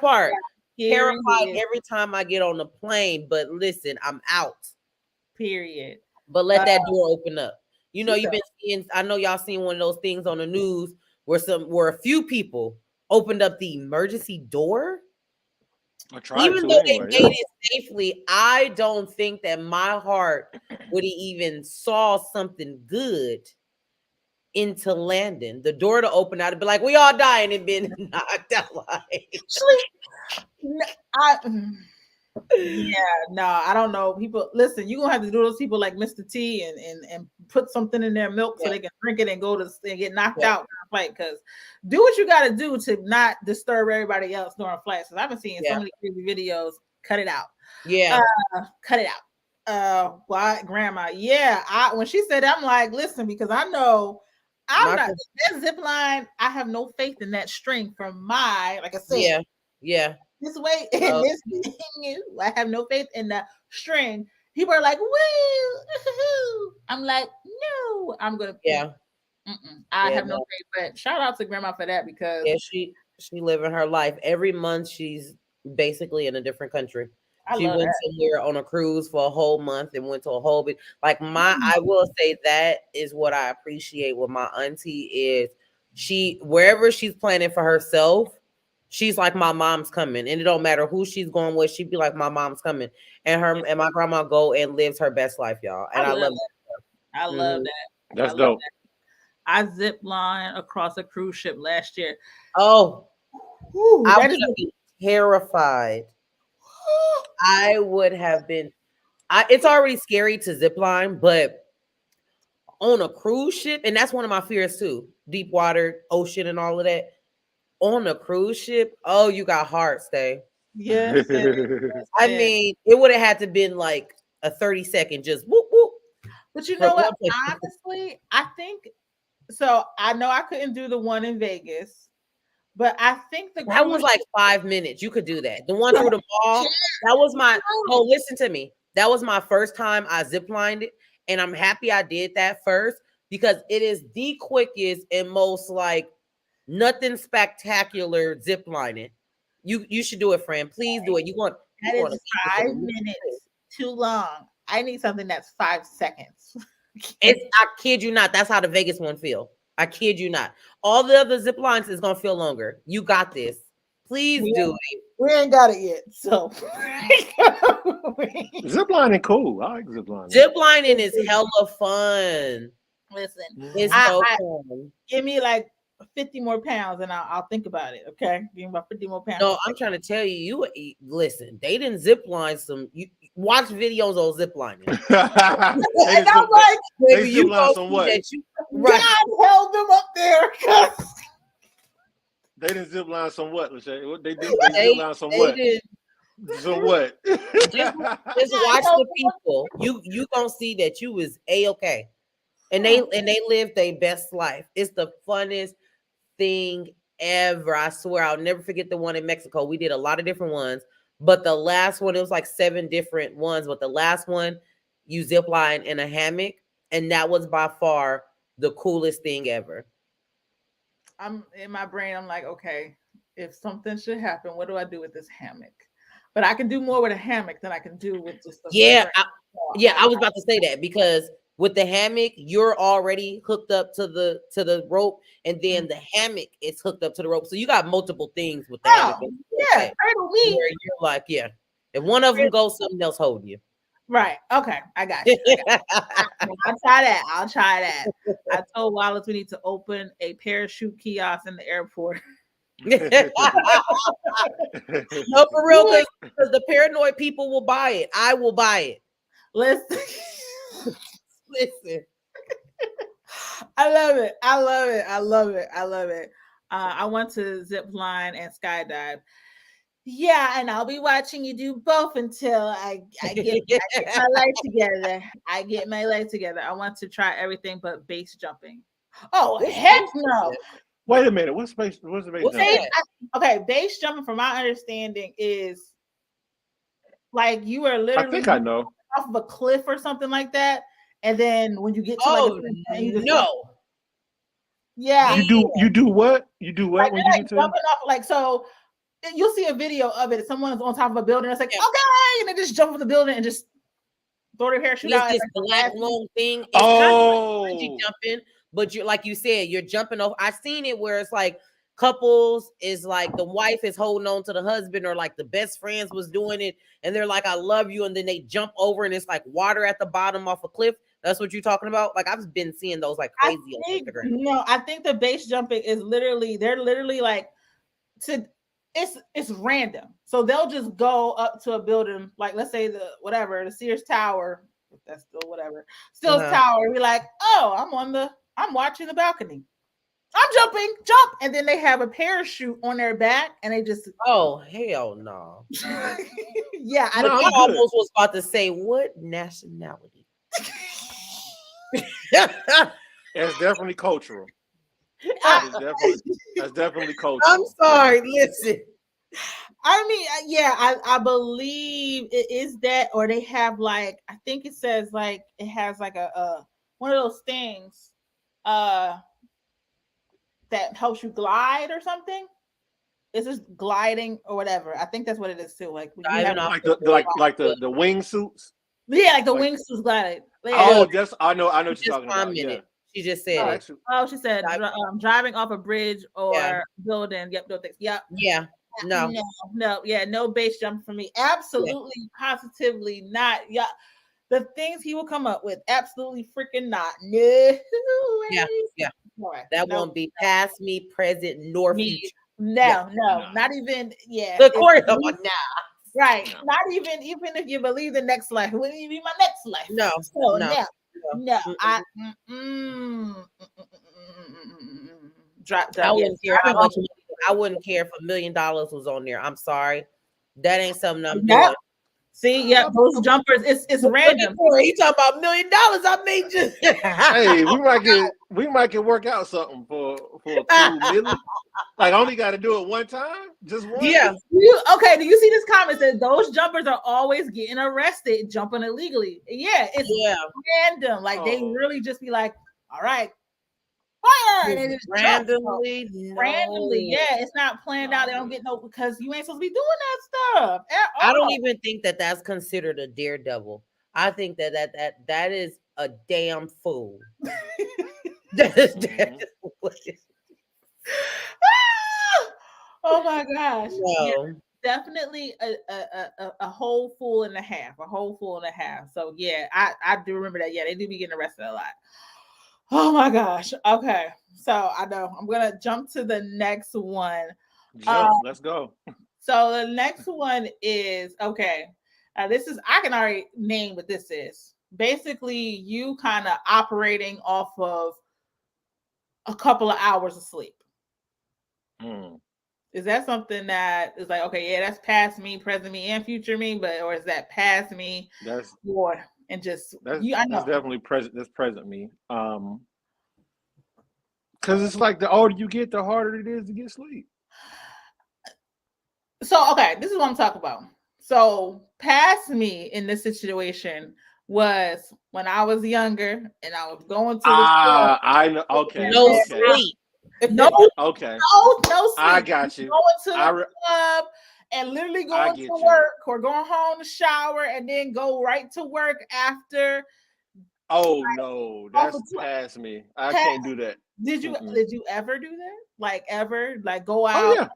part. Period. Terrified every time I get on the plane, but listen, I'm out. Period. But let that door open up. You know, she you've said- been seeing, I know y'all seen one of those things on the news where a few people opened up the emergency door. Even though they made it safely, I don't think that my heart would have even saw something good into landing. The door to open out, it'd be like, we all dying and been knocked out. Like, I don't know. People, listen, you're gonna have to do those people like Mr. T and put something in their milk so they can drink it and go to and get knocked out on a flight. Because do what you gotta do to not disturb everybody else during flights. Because I've been seeing so many crazy videos. Cut it out. Cut it out. Why, grandma? When she said that, I'm like, listen, because I know I'm not that zip line. I have no faith in that string from my, like I said. This way and this thing, I have no faith in the string. People are like, woo. I'm like, no, I'm gonna I have no faith. But shout out to grandma for that because she living her life. Every month she's basically in a different country. She went somewhere on a cruise for a whole month and went to a whole bit. Like I will say that is what I appreciate with my auntie is wherever she's planning for herself, she's like, my mom's coming. And it don't matter who she's going with. She'd be like, my mom's coming. And my grandma go and lives her best life, y'all. And I love that. I love that. That's dope. I zip line across a cruise ship last year. Oh, I would be terrified. I would have been. It's already scary to zip line, but on a cruise ship, and that's one of my fears too. Deep water, ocean, and all of that. On a cruise ship, oh, you got heart stay. Yes. I mean, it would have had to been like a 30-second just whoop whoop. But you know what? Honestly, I think so. I know I couldn't do the one in Vegas, but I think that was like 5 minutes. You could do that. The one through the mall. That was my. Oh, listen to me. That was my first time I ziplined it, and I'm happy I did that first because it is the quickest and most like nothing spectacular ziplining. You should do it, friend. Please do it. That is 5 minutes too long. I need something that's 5 seconds. I kid you not. That's how the Vegas one feel. I kid you not. All the other zip lines is gonna feel longer. You got this. Please do it. We ain't got it yet. So ziplining cool. I like ziplining. Ziplining is hella fun. Listen, it's so fun. Give me like 50 more pounds and I'll think about it. Okay, give me about 50 more pounds. No, I'm trying to tell you. Listen, they didn't zipline some. You watch videos on ziplining. And I'm like, they zipline some what? God held them up there. They didn't zipline some what, Lachey? What they did? They zipline some what? Some what? Just watch the people. You gonna see that you was A-okay. And they live their best life. It's the funnest thing ever. I swear I'll never forget the one in Mexico. We did a lot of different ones, but the last one, it was like 7 different ones. But the last one, you zip line in a hammock, and that was by far the coolest thing ever. I'm in my brain. I'm like, okay, if something should happen, what do I do with this hammock? But I can do more with a hammock than I can do with just I was about to say that because with the hammock, you're already hooked up to the rope, and then the hammock is hooked up to the rope. So you got multiple things with the hammock. Yeah, you're like, if one of them goes, something else holding you. Right. Okay, I got you. I'll try that. I told Wallace we need to open a parachute kiosk in the airport. No, for real, because the paranoid people will buy it. I will buy it. Listen. I love it. I want to zip line and skydive. Yeah, and I'll be watching you do both until I get my life together. I want to try everything but base jumping. Oh, heck no. Wait a minute. What's the base jumping? Okay, base jumping, from my understanding, is like you are literally I think I know. off of a cliff or something like that. And then when you get to Yeah. You do what? You do what Like, when they're you like get to? jumping off, like, so you'll see a video of it. Someone's on top of a building. It's like, Yeah. okay, and they just jump off the building and just throw their parachute It's out. this And black like, long thing. It's kind of like bungee jumping, but you're like you said, you're jumping off. I've seen it where it's like couples is like the wife is holding on to the husband, or like the best friends was doing it, and they're like, "I love you," and then they jump over, and it's like water at the bottom off a cliff. That's what you're talking about. Like I've been seeing those like crazy on Instagram. No, I think the base jumping is literally, they're literally like, it's random. So they'll just go up to a building, like let's say the Sears Tower, that's still whatever, Sears Tower. Be like, oh, I'm watching the balcony. I'm jumping, jump, and then they have a parachute on their back, and they just oh hell no. Yeah, I almost was about to say what nationality. It's definitely cultural. That's definitely cultural. I'm sorry. Listen, I mean, yeah, I believe it is that, or they have like, I think it says like it has like a one of those things that helps you glide or something. It's just gliding or whatever. I think that's what it is too. Like when you have like the wingsuits. Yeah, like the wingsuits gliding. Oh, that's I know what you're talking about. Yeah. She just said it. Oh, she said driving off a bridge or building. Yep, no thanks. Yep. Yeah. No, no base jump for me. Absolutely, positively not. Yeah, the things he will come up with, absolutely freaking not. No. Yeah. That won't be past me, present, nor future. No, not even. Yeah, the court of nah. Right. No. Not even if you believe the next life. It wouldn't even be my next life. No. So no. I wouldn't care how much money. I wouldn't care if $1 million was on there. I'm sorry. That ain't something I'm doing. See, those jumpers, it's random. He talking about $1 million. I may just hey, we might get work out something for a cool million. Like I only got to do it one time, just one. Yeah. Do you see this comment that those jumpers are always getting arrested jumping illegally? Yeah, it's random. Like they really just be like, all right, fire, and they just randomly. Yeah, it's not planned out. They don't get no, because you ain't supposed to be doing that stuff. I don't even think that's considered a daredevil. I think that is a damn fool. That is oh my gosh. No. Yeah, definitely a whole fool and a half. So yeah, I do remember that. Yeah, they do be getting arrested a lot. Oh my gosh. Okay. So I know I'm gonna jump to the next one. Let's go. So the next one is okay. This is, I can already name what this is. Basically, you kind of operating off of a couple of hours of sleep. Is that something that is like, okay, yeah, that's past me, present me, and future me, or is that past me? That's more and just that's definitely present. That's present me. Because it's like the older you get, the harder it is to get sleep. So okay, this is what I'm talking about. So past me in this situation was when I was younger and I was going to the store. I know. Okay. No sleep. No. Okay. No sleep. I got you. Going to the club and literally going to work or going home to shower and then go right to work after. Oh no, that's past me. I can't do that. Did you ever do that? Like ever? Like go out,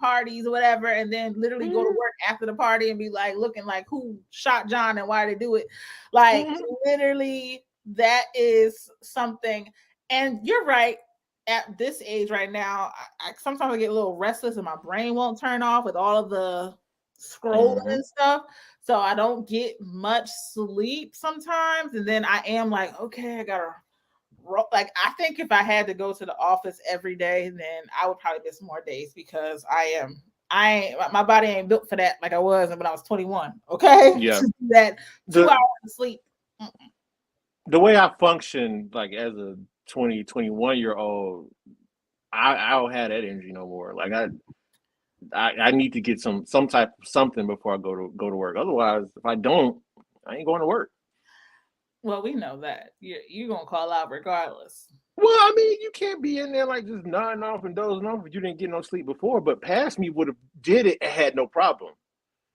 parties or whatever, and then literally go to work after the party and be like looking like who shot John and why they do it? Like literally, that is something. And you're right. At this age right now, I sometimes I get a little restless and my brain won't turn off with all of the scrolling and stuff. So I don't get much sleep sometimes. And then I am like, okay, I gotta like, I think if I had to go to the office every day, then I would probably miss more days because my body ain't built for that like I was when I was 21. Okay. Yeah. That 2 hours of sleep. The way I function, like as a 21-year-old, I don't have that energy no more. Like I need to get some type of something before I go to work. Otherwise, if I don't, I ain't going to work. Well, we know that you're gonna call out regardless. Well, I mean, you can't be in there like just nodding off and dozing off if you didn't get no sleep before. But past me would have did it and had no problem.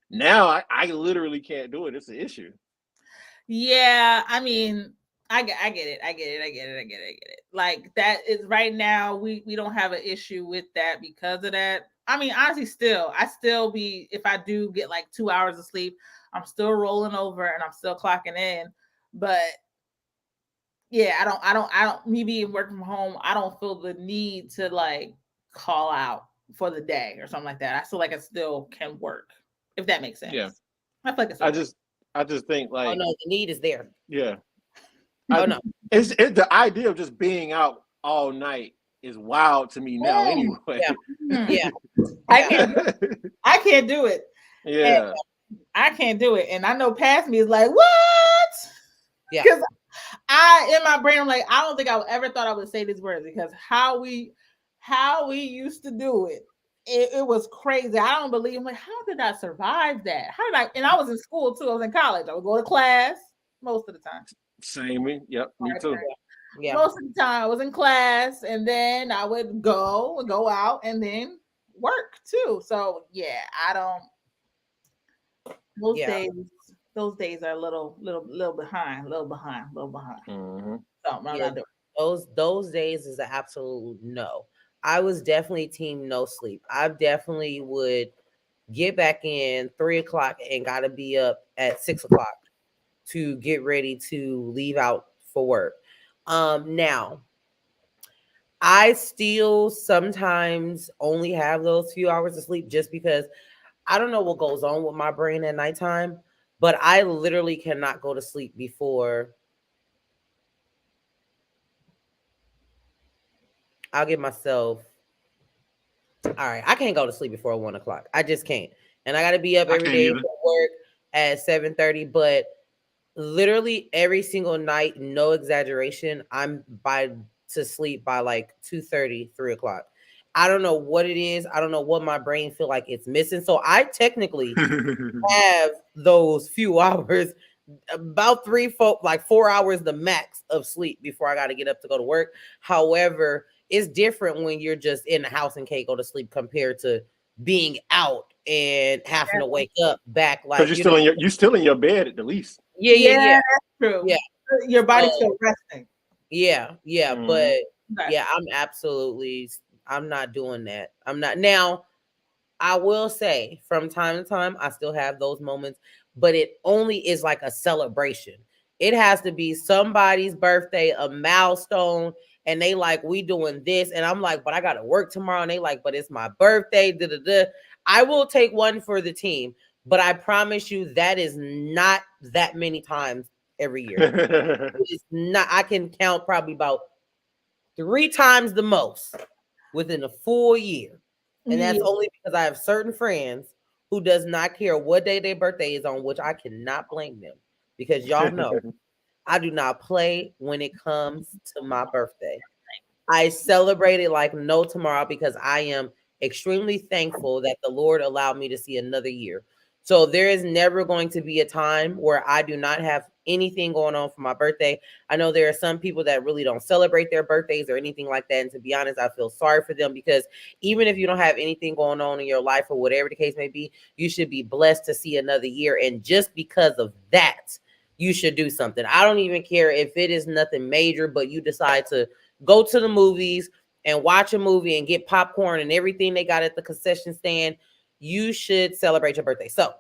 Now I literally can't do it. It's an issue. Yeah, I mean, I get it. I get it. Like that is right now we don't have an issue with that because of that. I mean, honestly, I still be if I do get like 2 hours of sleep, I'm still rolling over and I'm still clocking in. But yeah, I don't me being working from home, I don't feel the need to like call out for the day or something like that. I feel like I still can work, if that makes sense. Yeah. I feel like it's I just think Oh like no, the need is there. yeah. Oh no. It's the idea of just being out all night is wild to me now anyway. Yeah. I can't do it. Yeah. And I can't do it. And I know past me is like, what? Yeah. Because I in my brain, I'm like, I don't think I ever thought I would say these words because how we used to do it. It was crazy. I don't believe. I'm like, how did I survive that? How did I? And I was in school too. I was in college. I would go to class most of the time. Same. Yep. Me too. Yeah. Most of the time I was in class, and then I would go out, and then work too. So yeah, I don't. Those days are a little behind. Mm-hmm. So I'm not doing. Those days is an absolute no. I was definitely team no sleep. I definitely would get back in 3:00 and gotta be up at 6:00 to get ready to leave out for work. Now I still sometimes only have those few hours of sleep just because I don't know what goes on with my brain at nighttime, but I literally cannot go to sleep before I'll give myself. All right, I can't go to sleep before 1:00. I just can't, and I got to be up every day for work at 7:30. But literally every single night, no exaggeration, I'm to sleep by like 2:30, 3:00. I don't know what it is. I don't know what my brain feel like it's missing. So I technically have those few hours, about 4 hours the max of sleep before I got to get up to go to work. However, it's different when you're just in the house and can't go to sleep compared to being out and having to wake up back like because you're still in your bed at the least. Yeah. That's true. Yeah, your body's still resting. Yeah, Mhm. but yeah, I'm not doing that. I'm not now. I will say from time to time, I still have those moments, but it only is like a celebration. It has to be somebody's birthday, a milestone, and they like, we doing this. And I'm like, but I got to work tomorrow. And they like, but it's my birthday. Da, da, da. I will take one for the team, but I promise you that is not that many times every year. It's not, I can count probably about 3 times the most within a full year. And that's only because I have certain friends who does not care what day their birthday is on, which I cannot blame them because y'all know I do not play when it comes to my birthday. I celebrate it like no tomorrow because I am extremely thankful that the Lord allowed me to see another year. So there is never going to be a time where I do not have anything going on for my birthday. I know there are some people that really don't celebrate their birthdays or anything like that. And to be honest, I feel sorry for them because even if you don't have anything going on in your life or whatever the case may be, you should be blessed to see another year. And just because of that, you should do something. I don't even care if it is nothing major, but you decide to go to the movies and watch a movie and get popcorn and everything they got at the concession stand. You should celebrate your birthday. So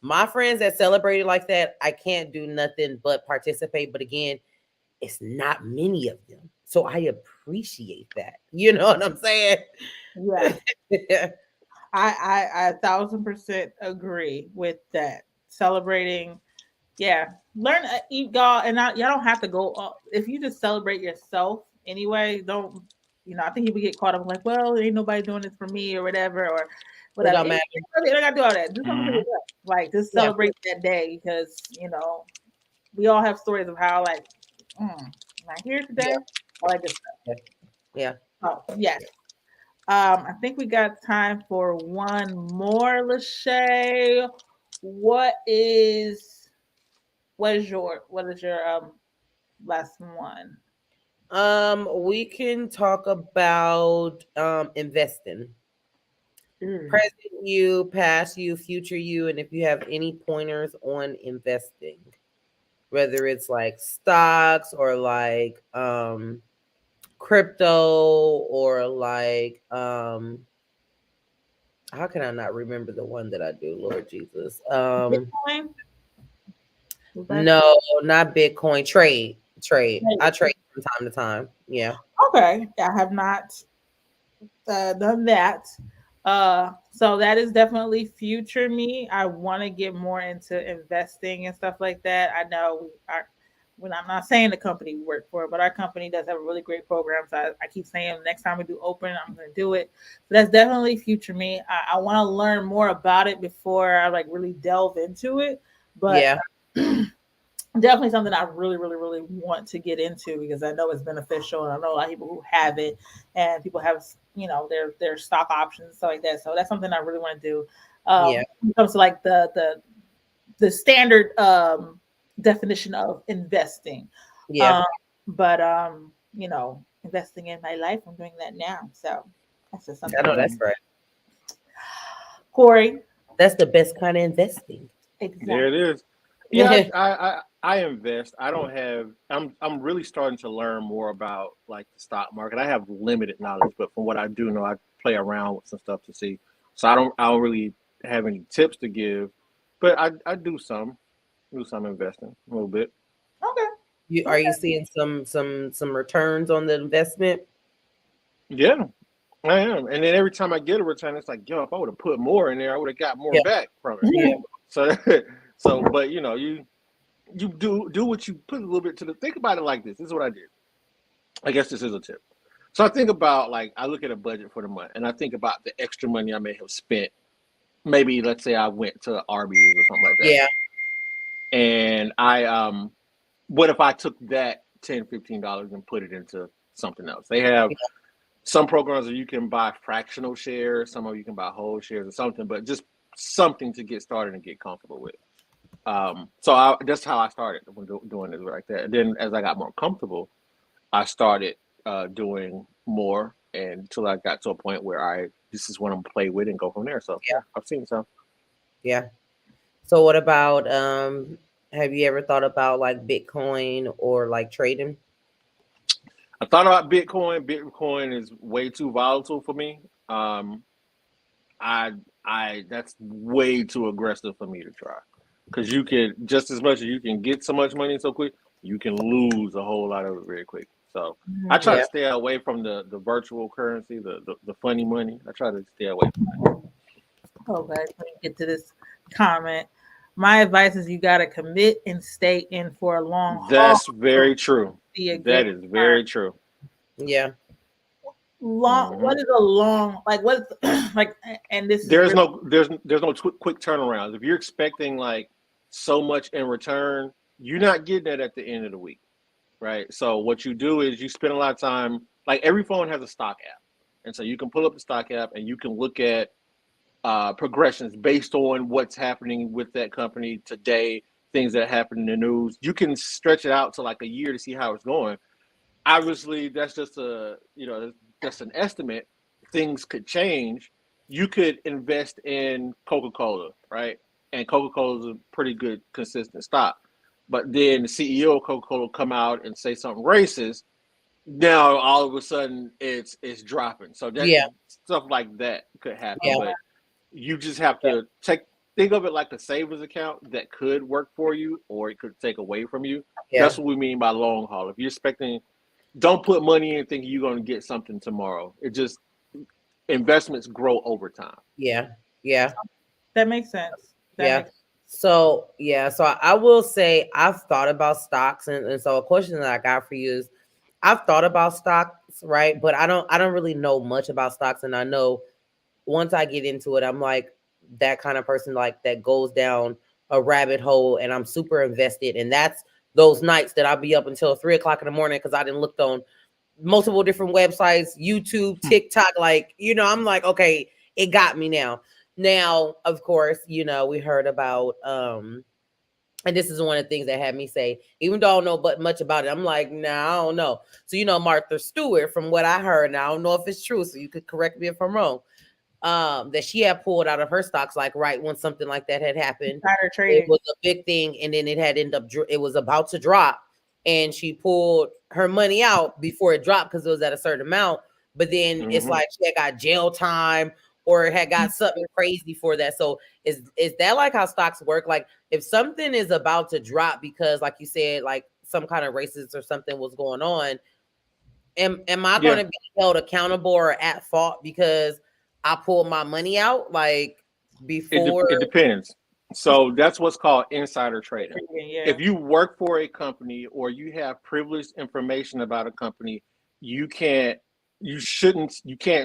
my friends that celebrate it like that, I can't do nothing but participate. But again, it's not many of them. So I appreciate that. You know what I'm saying? Yeah. I 1,000% agree with that. Celebrating, yeah. Learn, y'all, and y'all don't have to go. If you just celebrate yourself anyway, don't. I think people get caught up like, well, ain't nobody doing this for me or whatever or whatever. It don't matter. They don't got to do all that. Do something for yourself. Like just celebrate that day because we all have stories of how like, am I here today? I like this stuff. Yeah. Oh yes. I think we got time for one more, Lachey. What is your last one? We can talk about investing. Present you, past you, future you, and if you have any pointers on investing, whether it's like stocks or like crypto or like how can I not remember the one that I do, Lord Jesus? Bitcoin? No, not Bitcoin. Trade. I trade from time to time. Yeah. Okay, I have not done that. So that is definitely future me. I want to get more into investing and stuff like that. I know we are. When I'm not saying the company we work for, but our company does have a really great program. So I keep saying next time we do open, I'm going to do it. So that's definitely future me. I want to learn more about it before I like really delve into it. But Yeah. definitely something I really, really, really want to get into because I know it's beneficial, and I know a lot of people who have it, and people have their stock options stuff like that. So that's something I really want to do. Yeah. When it comes to like the standard definition of investing, Yeah. but investing in my life, I'm doing that now. So that's just something. I know that's right. Corey, That's the best kind of investing. exactly. There it is. Yeah, I invest. I don't have. I'm really starting to learn more about like the stock market. I have limited knowledge, but from what I do know, I play around with some stuff to see. So I don't really have any tips to give, but I do some investing a little bit. Okay. You are you seeing some returns on the investment? Yeah, I am. And then every time I get a return, it's like, yo, if I would have put more in there, I would have got more Yeah. back from it. Yeah. So but you do what you put a little bit to the think about it like this. This is what I did. I guess this is a tip. So I think about like I look at a budget for the month and I think about the extra money I may have spent. Maybe let's say I went to Arby's or something like that. Yeah. And I what if I took that $10, $15 and put it into something else? They have some programs where you can buy fractional shares, some of you can buy whole shares or something, but just something to get started and get comfortable with. That's how I started when doing it like that. And then as I got more comfortable, I started doing more until I got to a point where this is what I'm gonna play with and go from there. So yeah, I've seen some. Yeah. So what about have you ever thought about like Bitcoin or like trading? I thought about Bitcoin. Bitcoin is way too volatile for me. I that's way too aggressive for me to try because you can just as much as you can get so much money so quick, you can lose a whole lot of it very quick. So I try Yeah. to stay away from the virtual currency, the funny money. I try to stay away from that. Okay, let me get to this comment. My advice is you got to commit and stay in for a long haul. That's very true. Be a That good is very true. Yeah. long. What is a long like? What like? And this is There's really, no quick turnarounds. If you're expecting like so much in return, you're not getting it at the end of the week, right? So what you do is you spend a lot of time. Like every phone has a stock app, and so you can pull up the stock app and you can look at progressions based on what's happening with that company today, things that happen in the news. You can stretch it out to like a year to see how it's going. Obviously, that's just just an estimate. Things could change. You could invest in Coca-Cola, right? And Coca-Cola is a pretty good consistent stock. But then the CEO of Coca-Cola come out and say something racist. Now all of a sudden it's dropping. So that Yeah. stuff like that could happen. Yeah. But you just have to think of it like a savings account that could work for you or it could take away from you. Yeah. That's what we mean by long haul. If you're expecting, don't put money in thinking you're going to get something tomorrow. It just investments grow over time. Yeah. Yeah. that makes sense. Yeah. So I will say I've thought about stocks, and so a question that I got for you is I've thought about stocks, right? But I don't really know much about stocks, and I know once I get into it, I'm like that kind of person like that goes down a rabbit hole and I'm super invested. And that's those nights that I'll be up until 3 o'clock in the morning because I didn't looked on multiple different websites, YouTube, TikTok, like, I'm like, okay, it got me now. Now, of course, we heard about And this is one of the things that had me say, even though I don't know but much about it, I'm like, nah, I don't know. So, Martha Stewart, from what I heard, now I don't know if it's true, so you could correct me if I'm wrong, that she had pulled out of her stocks, like right when something like that had happened. Insider trading. It was a big thing, and then it had it was about to drop, and she pulled her money out before it dropped because it was at a certain amount. But then it's like she had got jail time or had got something crazy for that. So is that like how stocks work? Like if something is about to drop because, like you said, like some kind of racist or something was going on, am I going to be held accountable or at fault because I pulled my money out like before? It depends. So that's what's called insider trading. Yeah. If you work for a company or you have privileged information about a company, you can't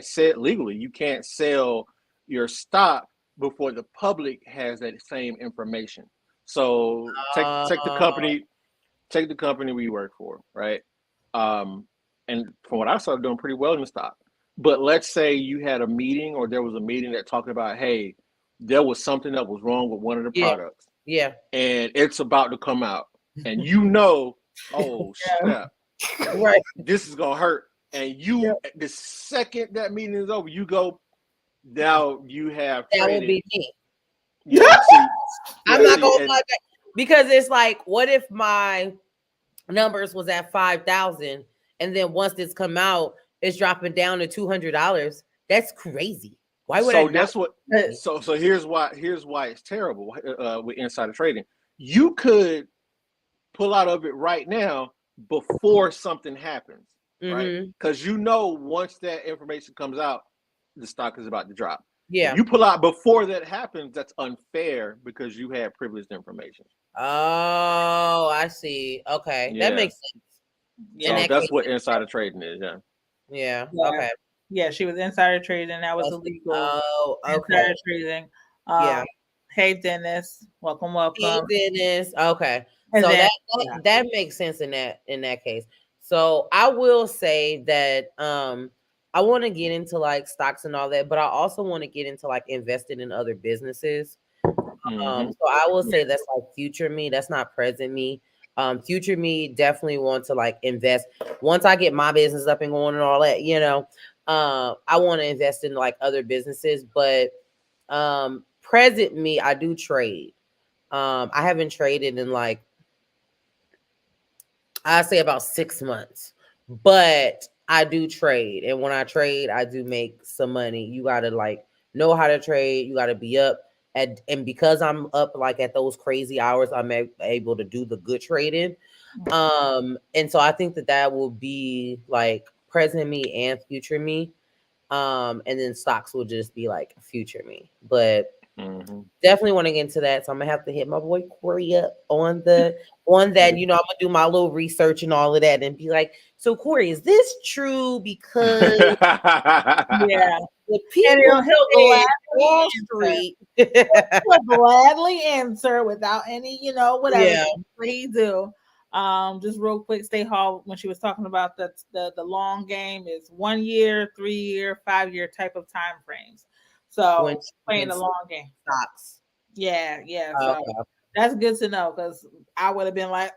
say legally. You can't sell your stock before the public has that same information. So take the company we work for, right? And from what I saw, doing pretty well in the stock. But let's say you had a meeting or there was a meeting that talked about, hey, there was something that was wrong with one of the products. Yeah. And it's about to come out. And oh, snap. Right. This is going to hurt. And the second that meeting is over, you go, now you have that traded. Would be me. I'm not going to lie back because it's like, what if my numbers was at 5,000 and then once this come out, it's dropping down to $200? That's crazy. Why would I? That's what. So here's why it's terrible with insider trading. You could pull out of it right now before something happens, right? Because once that information comes out, the stock is about to drop. Yeah. If you pull out before that happens, that's unfair because you have privileged information. Oh, I see. Okay, that makes sense. So that's what insider trading is. Yeah. Okay. Yeah, she was insider trading. That was illegal. Oh, okay. Insider trading. Hey, Dennis. Welcome. Hey, Dennis. Okay. So that makes sense in that case. So I will say that I want to get into like stocks and all that, but I also want to get into like investing in other businesses. So I will say that's like future me. That's not present me. Future me definitely want to like invest once I get my business up and going and all that, I want to invest in like other businesses, but present me, I do trade. I haven't traded in like, I say about 6 months, but I do trade. And when I trade, I do make some money. You got to like know how to trade. You got to be up and because I'm up like at those crazy hours, I'm able to do the good trading. And so I think that will be like present me and future me. And then stocks will just be like future me. But definitely want to get into that. So I'm gonna have to hit my boy Corey up on that. I'm gonna do my little research and all of that and be like, so Corey, is this true? Because the people he'll Wall Street will gladly answer without any, whatever. Yeah. He do. Just real quick, Stay Hall, when she was talking about the long game is 1 year, 3 year, 5 year type of time frames. So when playing the long game. Stocks. Yeah. So that's good to know because I would have been like,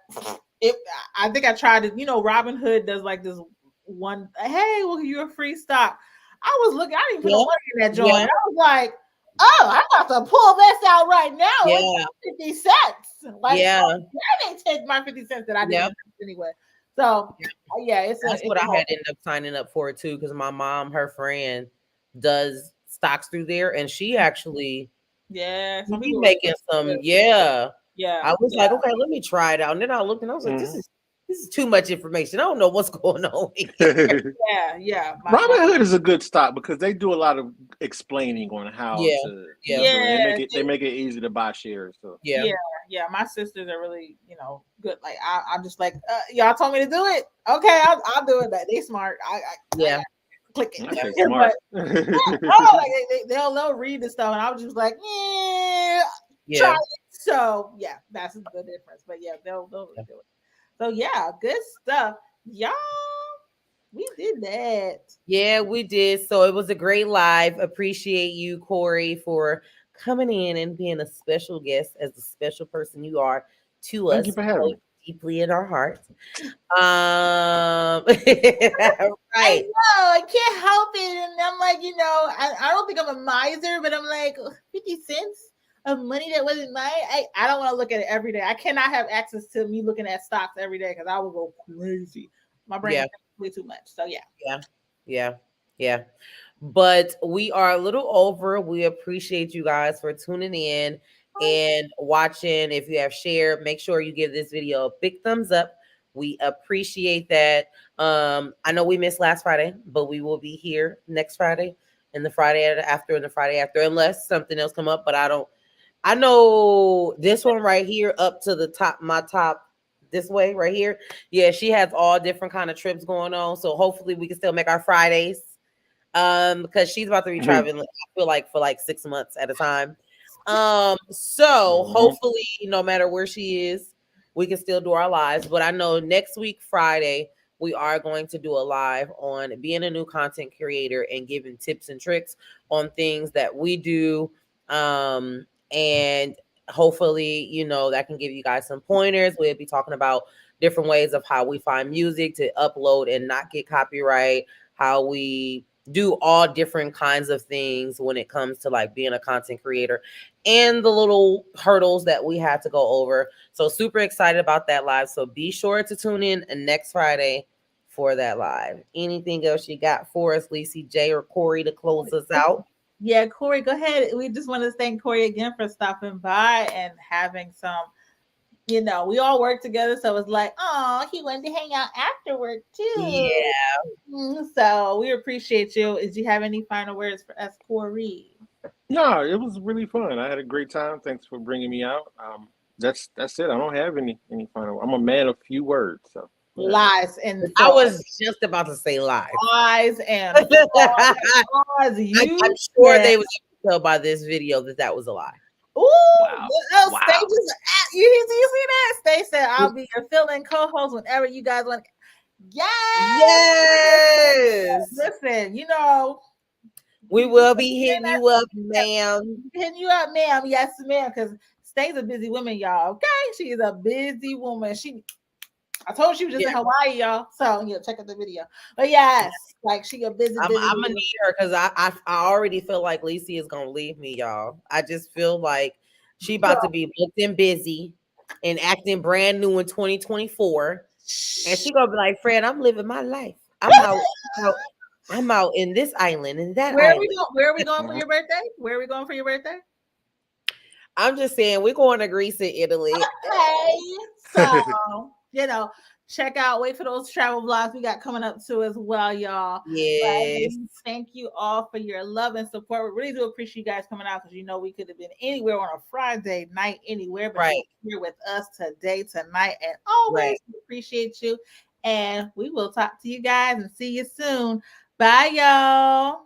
I think I tried to, Robin Hood does like this one, hey, well, you're a free stock. I was looking, I didn't put no money in that joint. I was like, oh, I got to pull this out right now. It's 50 cents. Like, I didn't take my 50 cents that I didn't anyway. So, that's what I had ended up signing up for too, because my mom, her friend, does stocks through there, and she actually, some people making some, I was like, okay, let me try it out, and then I looked and I was like, this is too much information. I don't know what's going on here. Robin Hood is a good stock because they do a lot of explaining on how to. They make it easy to buy shares. So my sisters are really good. Like I'm just like y'all told me to do it. Okay, I'll do it. They smart. I click it. Smart. They'll read the stuff, and I was just like, try it. So that's the difference. But they'll do it. So good stuff, y'all. We did that. Yeah, we did. So it was a great live. Appreciate you, Corey, for coming in and being a special guest as the special person you are to Thank us you for having me. deeply in our hearts. I Right. know, I can't help it. And I'm like, I don't think I'm a miser, but I'm like, 50 cents of money that wasn't mine. I don't want to look at it every day. I cannot have access to me looking at stocks every day because I will go crazy. My brain is way too much. So Yeah. But we are a little over. We appreciate you guys for tuning in and watching. If you have shared, make sure you give this video a big thumbs up. We appreciate that. I know we missed last Friday, but we will be here next Friday and the Friday after and the Friday after, unless something else come up. But I know this one right here up to the top, my top this way right here. Yeah, she has all different kind of trips going on. So hopefully we can still make our Fridays. Because she's about to be traveling, I feel like for like 6 months at a time. So hopefully, no matter where she is, we can still do our lives. But I know next week, Friday, we are going to do a live on being a new content creator and giving tips and tricks on things that we do. And hopefully, that can give you guys some pointers. We'll be talking about different ways of how we find music to upload and not get copyright, how we do all different kinds of things when it comes to like being a content creator and the little hurdles that we had to go over. So super excited about that live. So be sure to tune in next Friday for that live. Anything else you got for us, Lacey J or Corey, to close us out? Yeah, Corey, go ahead. We just want to thank Corey again for stopping by and having some, we all work together. So it's like, oh, he wanted to hang out after work too. Yeah. So we appreciate you. Did you have any final words for us, Corey? No, it was really fun. I had a great time. Thanks for bringing me out. That's it. I don't have any final. I'm a man of few words. So lies and I was just about to say lies. Lies and frauds. I'm sure they was able to tell by this video that was a lie. Ooh, wow. Stay just you see that? Stay said, I'll be your fill-in co-host whenever you guys want. Yes. Listen, we will be hitting you up, ma'am. Hitting you up, ma'am. Yes, ma'am. Because Stay's a busy woman, y'all. Okay, she is a busy woman. I told you she was just in Hawaii, y'all. So check out the video. But yes, like she a busy. I'm gonna need her because I already feel like Lacey is gonna leave me, y'all. I just feel like she about to be booked and busy and acting brand new in 2024, and she gonna be like, "Fred, I'm living my life. I'm out in this island and that island." Where are we going for your birthday? Where are we going for your birthday? I'm just saying we're going to Greece and Italy. Okay, so check out, wait for those travel vlogs we got coming up too as well, y'all. Yes. Thank you all for your love and support. We really do appreciate you guys coming out because we could have been anywhere on a Friday night, anywhere, but you're here with us today, tonight, and always. We appreciate you. And we will talk to you guys and see you soon. Bye, y'all.